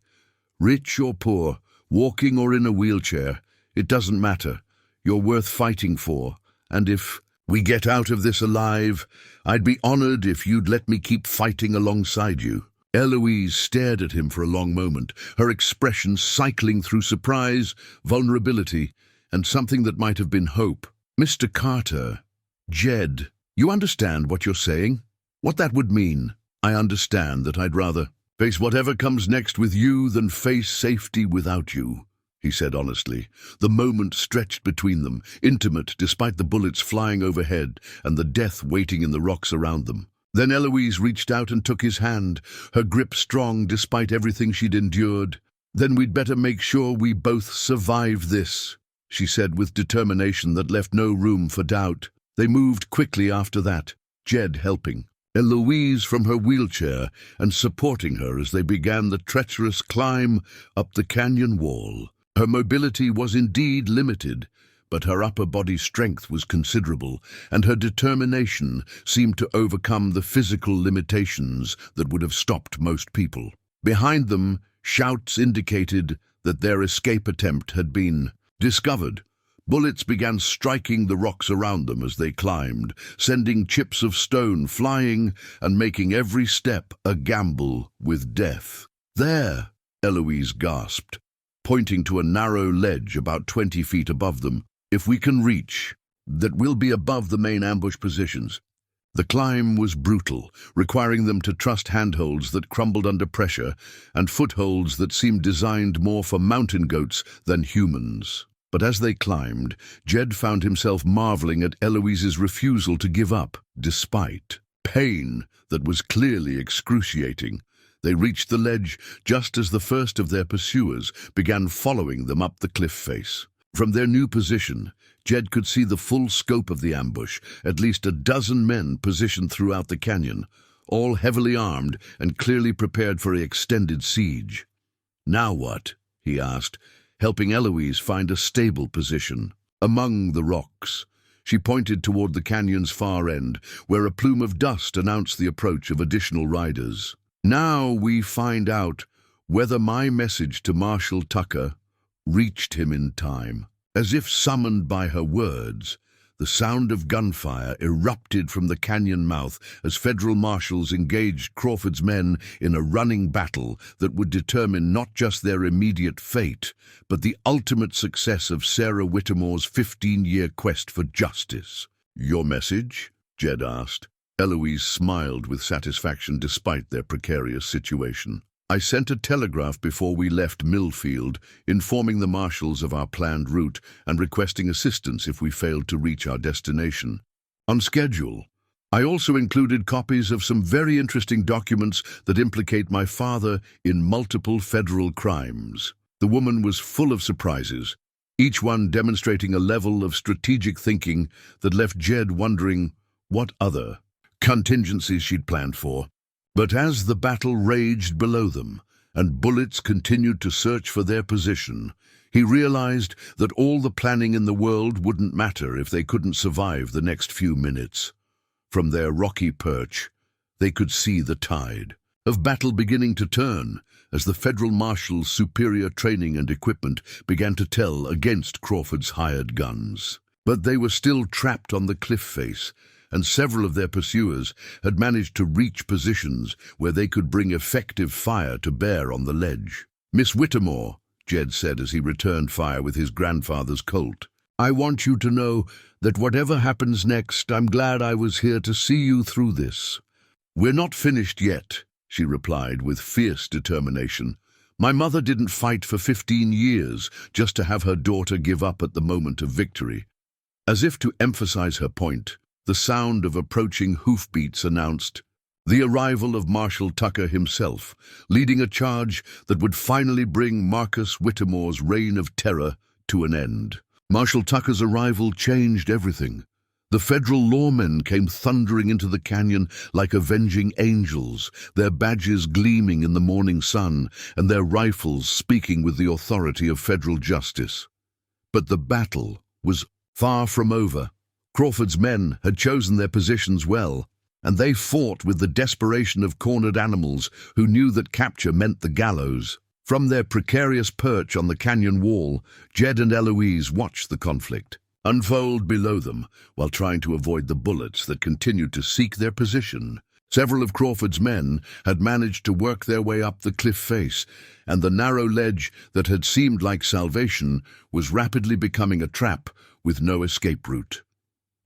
"Rich or poor, walking or in a wheelchair, it doesn't matter. You're worth fighting for, and if we get out of this alive, I'd be honored if you'd let me keep fighting alongside you." Eloise stared at him for a long moment, her expression cycling through surprise, vulnerability, and something that might have been hope. "Mr. Carter, Jed, you understand what you're saying? What that would mean? I understand that I'd rather face whatever comes next with you than face safety without you," he said honestly. The moment stretched between them, intimate despite the bullets flying overhead and the death waiting in the rocks around them. Then Eloise reached out and took his hand, her grip strong despite everything she'd endured. "Then we'd better make sure we both survive this," she said with determination that left no room for doubt. They moved quickly after that, Jed helping, Eloise from her wheelchair and supporting her as they began the treacherous climb up the canyon wall. Her mobility was indeed limited, but her upper body strength was considerable, and her determination seemed to overcome the physical limitations that would have stopped most people. Behind them, shouts indicated that their escape attempt had been discovered. Bullets began striking the rocks around them as they climbed, sending chips of stone flying and making every step a gamble with death. "There," Eloise gasped, pointing to a narrow ledge about 20 feet above them. "If we can reach, that will be above the main ambush positions." The climb was brutal, requiring them to trust handholds that crumbled under pressure and footholds that seemed designed more for mountain goats than humans. But as they climbed, Jed found himself marveling at Eloise's refusal to give up, despite pain that was clearly excruciating. They reached the ledge just as the first of their pursuers began following them up the cliff face. From their new position, Jed could see the full scope of the ambush, at least a dozen men positioned throughout the canyon, all heavily armed and clearly prepared for an extended siege. "Now what?" he asked, helping Eloise find a stable position. Among the rocks, she pointed toward the canyon's far end, where a plume of dust announced the approach of additional riders. "Now we find out whether my message to Marshal Tucker reached him in time." As if summoned by her words, the sound of gunfire erupted from the canyon mouth as federal marshals engaged Crawford's men in a running battle that would determine not just their immediate fate, but the ultimate success of Sarah Whittemore's 15-year quest for justice. "Your message?" Jed asked. Eloise smiled with satisfaction despite their precarious situation. "I sent a telegraph before we left Milfield, informing the marshals of our planned route and requesting assistance if we failed to reach our destination on schedule. I also included copies of some very interesting documents that implicate my father in multiple federal crimes." The woman was full of surprises, each one demonstrating a level of strategic thinking that left Jed wondering what other contingencies she'd planned for. But as the battle raged below them, and bullets continued to search for their position, he realized that all the planning in the world wouldn't matter if they couldn't survive the next few minutes. From their rocky perch, they could see the tide, of battle beginning to turn as the federal marshal's superior training and equipment began to tell against Crawford's hired guns. But they were still trapped on the cliff face, and several of their pursuers had managed to reach positions where they could bring effective fire to bear on the ledge. "Miss Whittemore," Jed said as he returned fire with his grandfather's Colt, "I want you to know that whatever happens next, I'm glad I was here to see you through this." "We're not finished yet," she replied with fierce determination. "My mother didn't fight for 15 years just to have her daughter give up at the moment of victory." As if to emphasize her point, the sound of approaching hoofbeats announced the arrival of Marshal Tucker himself, leading a charge that would finally bring Marcus Whittemore's reign of terror to an end. Marshal Tucker's arrival changed everything. The federal lawmen came thundering into the canyon like avenging angels, their badges gleaming in the morning sun and their rifles speaking with the authority of federal justice. But the battle was far from over. Crawford's men had chosen their positions well, and they fought with the desperation of cornered animals who knew that capture meant the gallows. From their precarious perch on the canyon wall, Jed and Eloise watched the conflict unfold below them while trying to avoid the bullets that continued to seek their position. Several of Crawford's men had managed to work their way up the cliff face, and the narrow ledge that had seemed like salvation was rapidly becoming a trap with no escape route.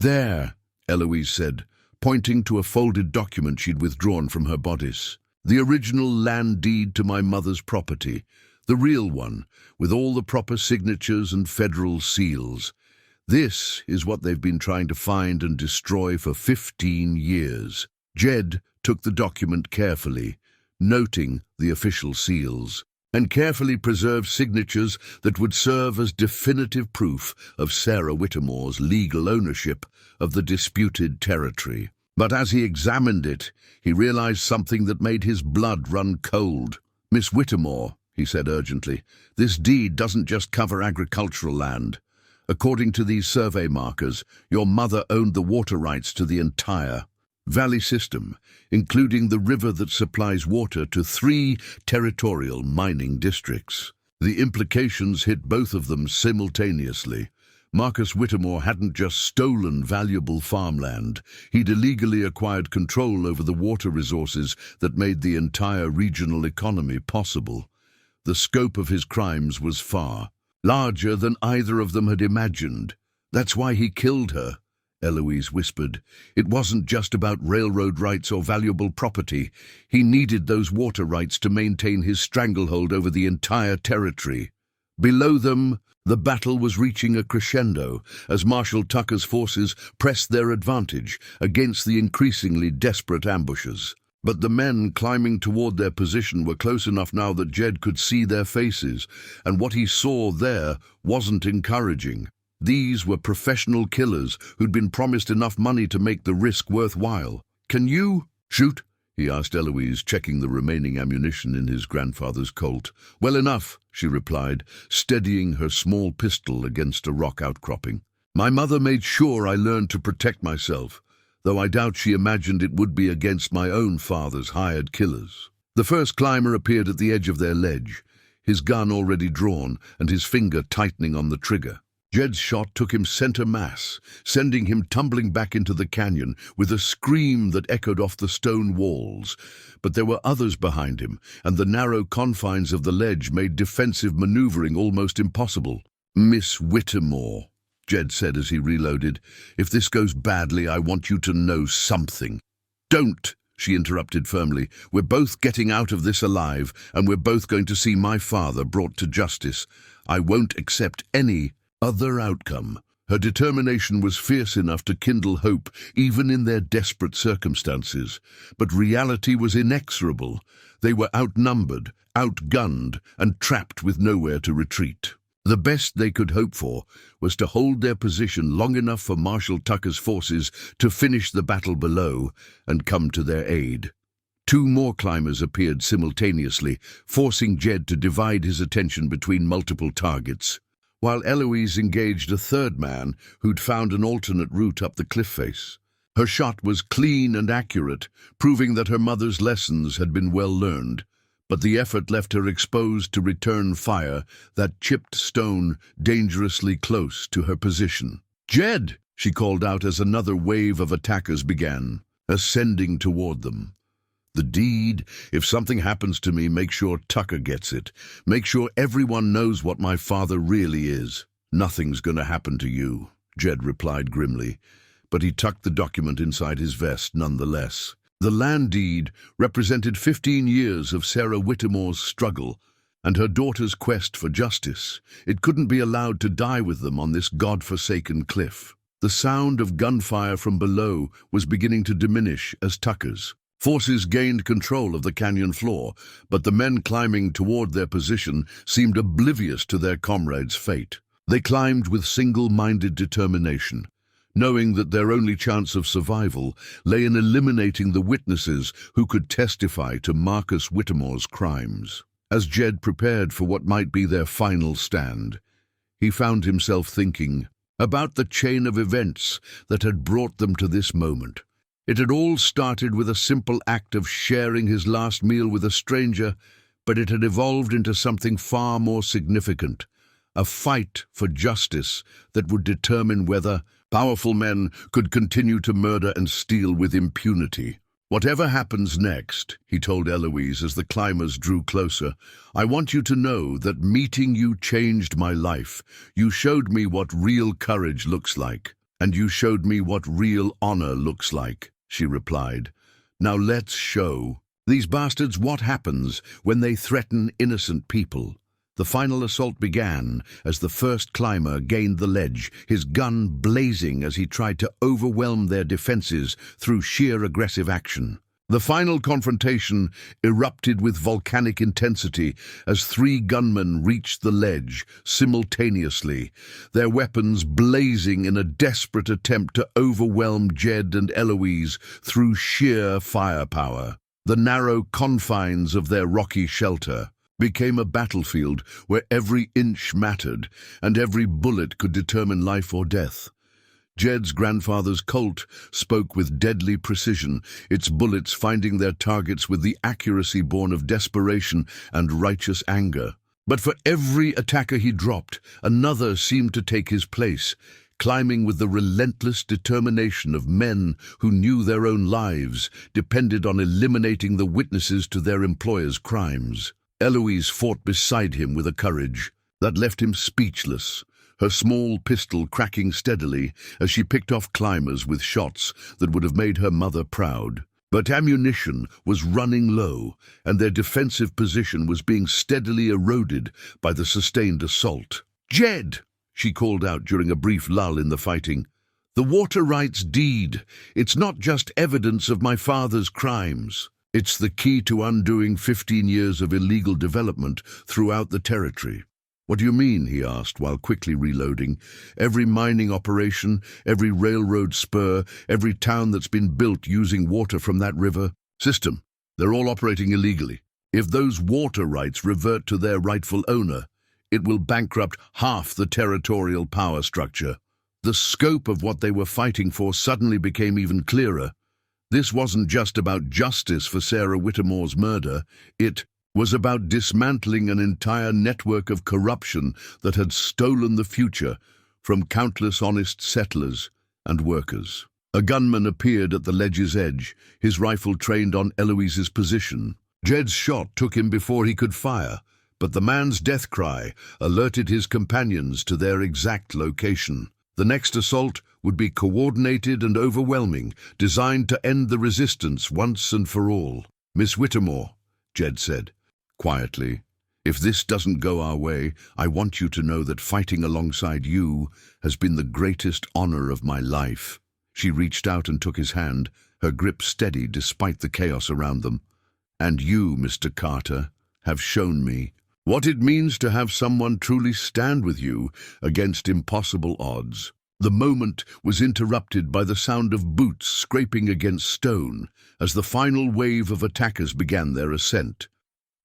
"There," Eloise said, pointing to a folded document she'd withdrawn from her bodice. "The original land deed to my mother's property, the real one, with all the proper signatures and federal seals. This is what they've been trying to find and destroy for 15 years. Jed took the document carefully, noting the official seals, and carefully preserved signatures that would serve as definitive proof of Sarah Whittemore's legal ownership of the disputed territory. But as he examined it, he realized something that made his blood run cold. "Miss Whittemore," he said urgently, "this deed doesn't just cover agricultural land. According to these survey markers, your mother owned the water rights to the entire valley system, including the river that supplies water to 3 territorial mining districts. The implications hit both of them simultaneously. Marcus Whittemore hadn't just stolen valuable farmland, he'd illegally acquired control over the water resources that made the entire regional economy possible. The scope of his crimes was far larger than either of them had imagined. That's why he killed her," Eloise whispered. "It wasn't just about railroad rights or valuable property. He needed those water rights to maintain his stranglehold over the entire territory." Below them, the battle was reaching a crescendo as Marshal Tucker's forces pressed their advantage against the increasingly desperate ambushes. But the men climbing toward their position were close enough now that Jed could see their faces, and what he saw there wasn't encouraging. These were professional killers who'd been promised enough money to make the risk worthwhile. "Can you shoot?" he asked Eloise, checking the remaining ammunition in his grandfather's Colt. "Well enough," she replied, steadying her small pistol against a rock outcropping. "My mother made sure I learned to protect myself, though I doubt she imagined it would be against my own father's hired killers." The first climber appeared at the edge of their ledge, his gun already drawn and his finger tightening on the trigger. Jed's shot took him center mass, sending him tumbling back into the canyon with a scream that echoed off the stone walls. But there were others behind him, and the narrow confines of the ledge made defensive maneuvering almost impossible. "Miss Whittemore," Jed said as he reloaded, "if this goes badly, I want you to know something." "Don't," she interrupted firmly. "We're both getting out of this alive, and we're both going to see my father brought to justice. I won't accept any other outcome." Her determination was fierce enough to kindle hope even in their desperate circumstances. But reality was inexorable. They were outnumbered, outgunned, and trapped with nowhere to retreat. The best they could hope for was to hold their position long enough for Marshal Tucker's forces to finish the battle below and come to their aid. 2 more climbers appeared simultaneously, forcing Jed to divide his attention between multiple targets, while Eloise engaged a 3rd man who'd found an alternate route up the cliff face. Her shot was clean and accurate, proving that her mother's lessons had been well learned. But the effort left her exposed to return fire, that chipped stone dangerously close to her position. "Jed!" she called out as another wave of attackers began, ascending toward them. "The deed, if something happens to me, make sure Tucker gets it. Make sure everyone knows what my father really is." "Nothing's going to happen to you," Jed replied grimly, but he tucked the document inside his vest nonetheless. The land deed represented 15 years of Sarah Whittemore's struggle and her daughter's quest for justice. It couldn't be allowed to die with them on this god-forsaken cliff. The sound of gunfire from below was beginning to diminish as Tucker's forces gained control of the canyon floor, but the men climbing toward their position seemed oblivious to their comrades' fate. They climbed with single-minded determination, knowing that their only chance of survival lay in eliminating the witnesses who could testify to Marcus Whittemore's crimes. As Jed prepared for what might be their final stand, he found himself thinking about the chain of events that had brought them to this moment. It had all started with a simple act of sharing his last meal with a stranger, but it had evolved into something far more significant, a fight for justice that would determine whether powerful men could continue to murder and steal with impunity. "Whatever happens next," he told Eloise as the climbers drew closer, "I want you to know that meeting you changed my life. You showed me what real courage looks like, and you showed me what real honor looks like," she replied. "Now let's show these bastards what happens when they threaten innocent people." The final assault began as the first climber gained the ledge, his gun blazing as he tried to overwhelm their defenses through sheer aggressive action. The final confrontation erupted with volcanic intensity as 3 gunmen reached the ledge simultaneously, their weapons blazing in a desperate attempt to overwhelm Jed and Eloise through sheer firepower. The narrow confines of their rocky shelter became a battlefield where every inch mattered and every bullet could determine life or death. Jed's grandfather's Colt spoke with deadly precision, its bullets finding their targets with the accuracy born of desperation and righteous anger. But for every attacker he dropped, another seemed to take his place, climbing with the relentless determination of men who knew their own lives depended on eliminating the witnesses to their employer's crimes. Eloise fought beside him with a courage that left him speechless, her small pistol cracking steadily as she picked off climbers with shots that would have made her mother proud. But ammunition was running low, and their defensive position was being steadily eroded by the sustained assault. "Jed!" she called out during a brief lull in the fighting. "The water rights deed, it's not just evidence of my father's crimes. It's the key to undoing 15 years of illegal development throughout the territory." "What do you mean?" he asked while quickly reloading. "Every mining operation, every railroad spur, every town that's been built using water from that river system, they're all operating illegally. If those water rights revert to their rightful owner, it will bankrupt half the territorial power structure." The scope of what they were fighting for suddenly became even clearer. This wasn't just about justice for Sarah Whittemore's murder. It was about dismantling an entire network of corruption that had stolen the future from countless honest settlers and workers. A gunman appeared at the ledge's edge, his rifle trained on Eloise's position. Jed's shot took him before he could fire, but the man's death cry alerted his companions to their exact location. The next assault would be coordinated and overwhelming, designed to end the resistance once and for all. "Miss Whittemore," Jed said quietly, "if this doesn't go our way, I want you to know that fighting alongside you has been the greatest honor of my life." She reached out and took his hand, her grip steady despite the chaos around them. "And you, Mr. Carter, have shown me what it means to have someone truly stand with you against impossible odds." The moment was interrupted by the sound of boots scraping against stone as the final wave of attackers began their ascent.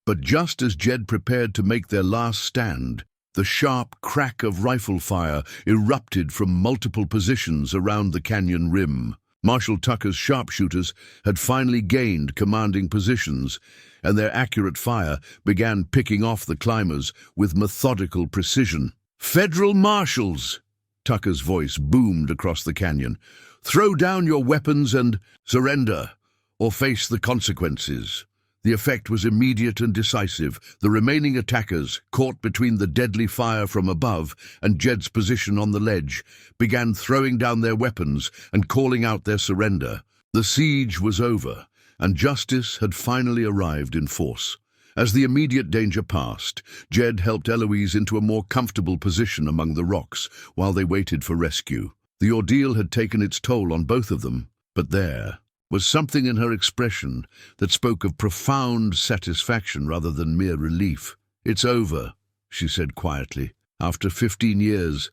But just as Jed prepared to make their last stand, the sharp crack of rifle fire erupted from multiple positions around the canyon rim. Marshal Tucker's sharpshooters had finally gained commanding positions, and their accurate fire began picking off the climbers with methodical precision. "Federal marshals!" Tucker's voice boomed across the canyon. "Throw down your weapons and surrender, or face the consequences." The effect was immediate and decisive. The remaining attackers, caught between the deadly fire from above and Jed's position on the ledge, began throwing down their weapons and calling out their surrender. The siege was over, and justice had finally arrived in force. As the immediate danger passed, Jed helped Eloise into a more comfortable position among the rocks while they waited for rescue. The ordeal had taken its toll on both of them, but there was something in her expression that spoke of profound satisfaction rather than mere relief. "It's over," she said quietly. "After 15 years,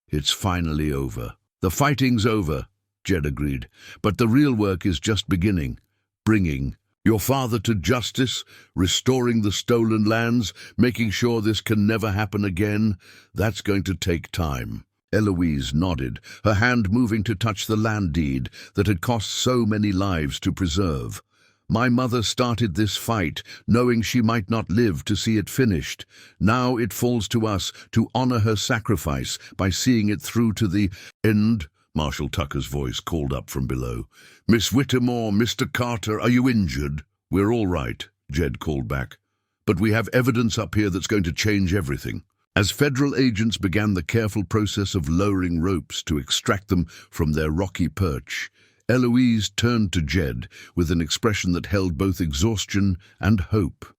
it's finally over." "The fighting's over," Jed agreed, "but the real work is just beginning. Bringing your father to justice, restoring the stolen lands, making sure this can never happen again, that's going to take time." Eloise nodded, her hand moving to touch the land deed that had cost so many lives to preserve. "My mother started this fight, knowing she might not live to see it finished. Now it falls to us to honor her sacrifice by seeing it through to the end." Marshal Tucker's voice called up from below. "Miss Whittemore, Mr. Carter, are you injured?" "We're all right," Jed called back. "But we have evidence up here that's going to change everything." As federal agents began the careful process of lowering ropes to extract them from their rocky perch, Eloise turned to Jed with an expression that held both exhaustion and hope.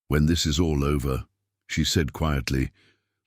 "When this is all over," she said quietly,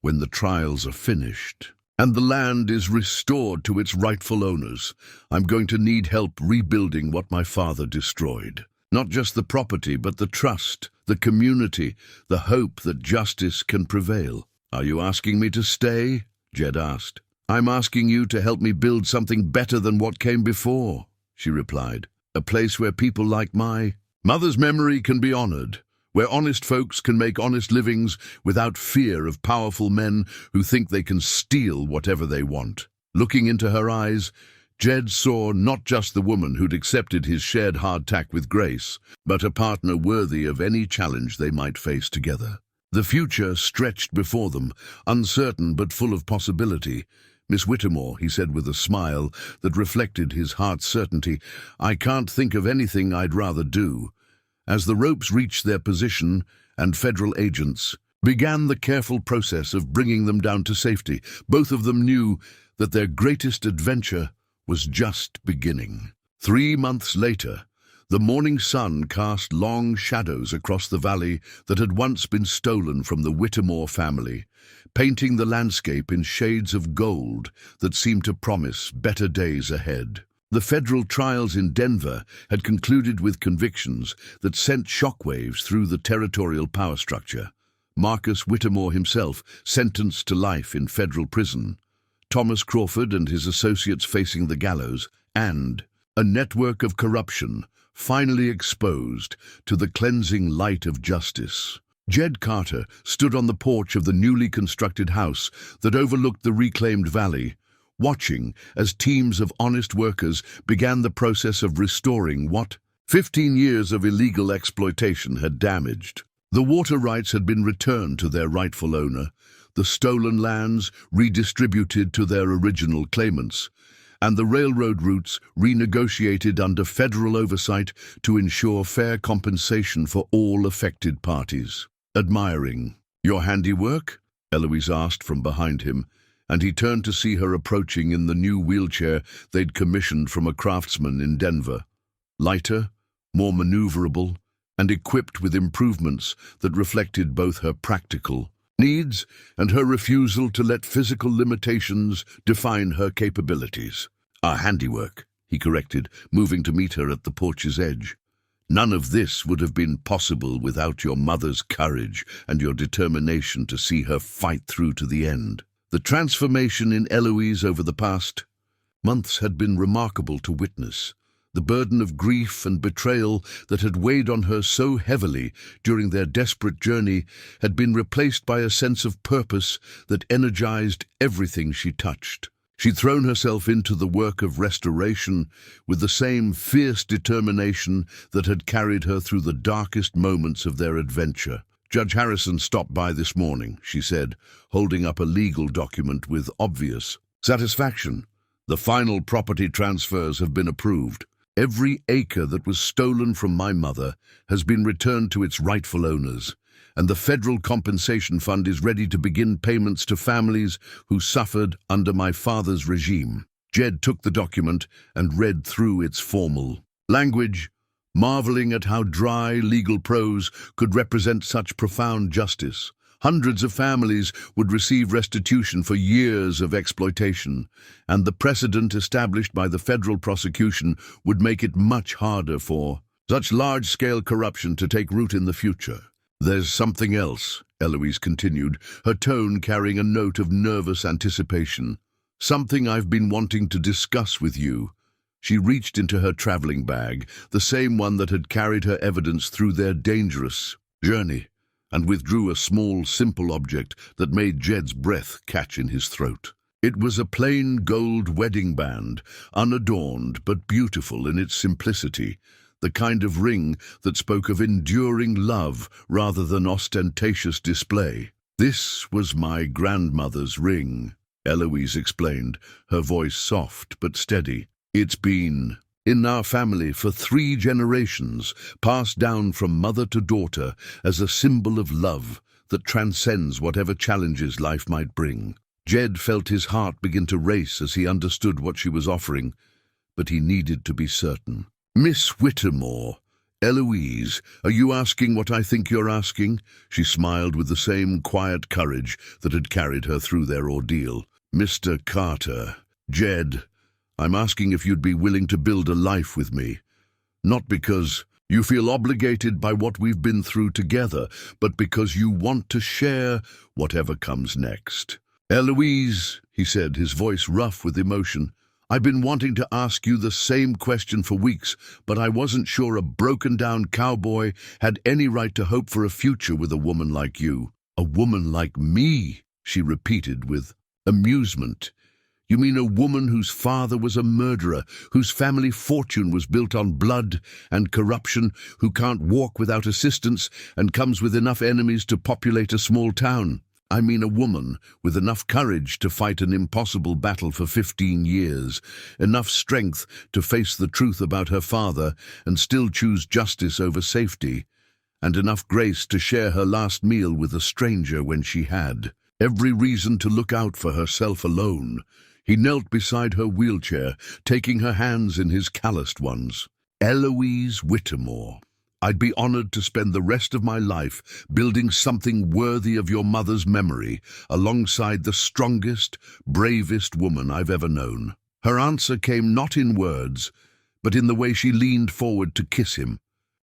"when the trials are finished and the land is restored to its rightful owners, I'm going to need help rebuilding what my father destroyed. Not just the property, but the trust, the community, the hope that justice can prevail." "Are you asking me to stay?" Jed asked. "I'm asking you to help me build something better than what came before," she replied. "A place where people like my mother's memory can be honored, where honest folks can make honest livings without fear of powerful men who think they can steal whatever they want." Looking into her eyes, Jed saw not just the woman who'd accepted his shared hardtack with grace, but a partner worthy of any challenge they might face together. The future stretched before them, uncertain but full of possibility. "Miss Whittemore," he said with a smile that reflected his heart's certainty, "I can't think of anything I'd rather do." As the ropes reached their position and federal agents began the careful process of bringing them down to safety, both of them knew that their greatest adventure was just beginning. 3 months later, the morning sun cast long shadows across the valley that had once been stolen from the Whittemore family, painting the landscape in shades of gold that seemed to promise better days ahead. The federal trials in Denver had concluded with convictions that sent shockwaves through the territorial power structure. Marcus Whittemore himself sentenced to life in federal prison, Thomas Crawford and his associates facing the gallows, and a network of corruption finally exposed to the cleansing light of justice. Jed Carter stood on the porch of the newly constructed house that overlooked the reclaimed valley, watching as teams of honest workers began the process of restoring what 15 years of illegal exploitation had damaged. The water rights had been returned to their rightful owner, the stolen lands redistributed to their original claimants, and the railroad routes renegotiated under federal oversight to ensure fair compensation for all affected parties. "Admiring your handiwork?" Eloise asked from behind him, and he turned to see her approaching in the new wheelchair they'd commissioned from a craftsman in Denver. Lighter, more maneuverable, and equipped with improvements that reflected both her practical needs and her refusal to let physical limitations define her capabilities. "Our handiwork," he corrected, moving to meet her at the porch's edge. "None of this would have been possible without your mother's courage and your determination to see her fight through to the end." The transformation in Eloise over the past months had been remarkable to witness. The burden of grief and betrayal that had weighed on her so heavily during their desperate journey had been replaced by a sense of purpose that energized everything she touched. She'd thrown herself into the work of restoration with the same fierce determination that had carried her through the darkest moments of their adventure. "Judge Harrison stopped by this morning," she said, holding up a legal document with obvious satisfaction. "The final property transfers have been approved. Every acre that was stolen from my mother has been returned to its rightful owners, and the federal compensation fund is ready to begin payments to families who suffered under my father's regime." Jed took the document and read through its formal language, marveling at how dry legal prose could represent such profound justice. Hundreds of families would receive restitution for years of exploitation, and the precedent established by the federal prosecution would make it much harder for such large-scale corruption to take root in the future. "There's something else," Eloise continued, her tone carrying a note of nervous anticipation. "Something I've been wanting to discuss with you." She reached into her traveling bag, the same one that had carried her evidence through their dangerous journey, and withdrew a small, simple object that made Jed's breath catch in his throat. It was a plain gold wedding band, unadorned but beautiful in its simplicity, the kind of ring that spoke of enduring love rather than ostentatious display. "This was my grandmother's ring," Eloise explained, her voice soft but steady. "It's been in our family for 3 generations, passed down from mother to daughter as a symbol of love that transcends whatever challenges life might bring." Jed felt his heart begin to race as he understood what she was offering, but he needed to be certain. "Miss Whittemore, Eloise, are you asking what I think you're asking?" She smiled with the same quiet courage that had carried her through their ordeal. "Mr. Carter, Jed, I'm asking if you'd be willing to build a life with me. Not because you feel obligated by what we've been through together, but because you want to share whatever comes next." "Eloise," he said, his voice rough with emotion, "I've been wanting to ask you the same question for weeks, but I wasn't sure a broken-down cowboy had any right to hope for a future with a woman like you." "A woman like me?" she repeated with amusement. "You mean a woman whose father was a murderer, whose family fortune was built on blood and corruption, who can't walk without assistance and comes with enough enemies to populate a small town? I mean a woman with enough courage to fight an impossible battle for 15 years, enough strength to face the truth about her father and still choose justice over safety, and enough grace to share her last meal with a stranger when she had every reason to look out for herself alone." He knelt beside her wheelchair, taking her hands in his calloused ones. "Eloise Whittemore, I'd be honored to spend the rest of my life building something worthy of your mother's memory alongside the strongest, bravest woman I've ever known." Her answer came not in words, but in the way she leaned forward to kiss him.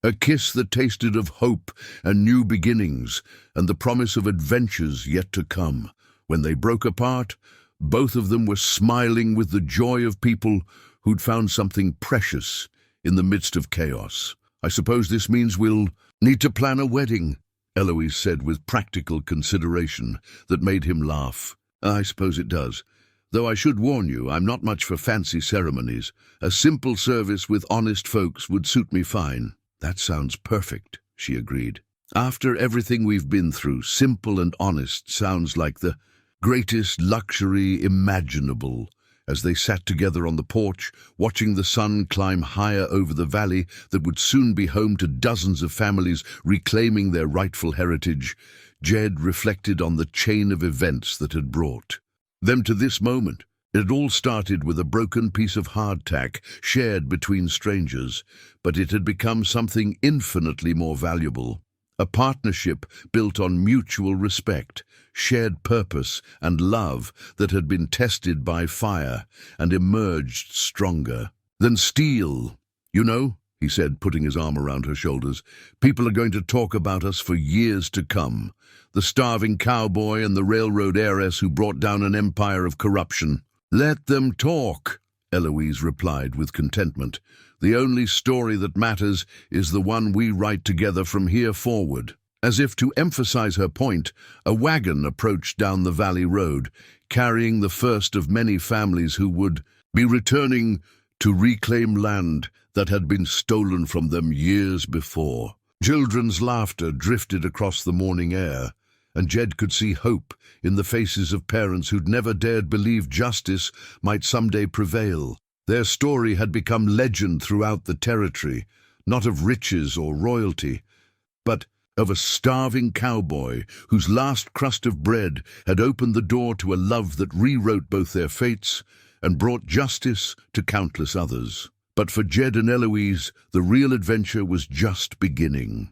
A kiss that tasted of hope and new beginnings and the promise of adventures yet to come. When they broke apart, both of them were smiling with the joy of people who'd found something precious in the midst of chaos. "I suppose this means we'll need to plan a wedding," Eloise said with practical consideration that made him laugh. "I suppose it does. Though I should warn you, I'm not much for fancy ceremonies. A simple service with honest folks would suit me fine." "That sounds perfect," she agreed. "After everything we've been through, simple and honest sounds like the greatest luxury imaginable." As they sat together on the porch, watching the sun climb higher over the valley that would soon be home to dozens of families reclaiming their rightful heritage, Jed reflected on the chain of events that had brought them to this moment. It had all started with a broken piece of hardtack shared between strangers, but it had become something infinitely more valuable. A partnership built on mutual respect, shared purpose, and love that had been tested by fire and emerged stronger than steel. "You know," he said, putting his arm around her shoulders, "people are going to talk about us for years to come. The starving cowboy and the railroad heiress who brought down an empire of corruption." "Let them talk," Eloise replied with contentment. "The only story that matters is the one we write together from here forward." As if to emphasize her point, a wagon approached down the valley road, carrying the first of many families who would be returning to reclaim land that had been stolen from them years before. Children's laughter drifted across the morning air, and Jed could see hope in the faces of parents who'd never dared believe justice might someday prevail. Their story had become legend throughout the territory, not of riches or royalty, but of a starving cowboy whose last crust of bread had opened the door to a love that rewrote both their fates and brought justice to countless others. But for Jed and Eloise, the real adventure was just beginning.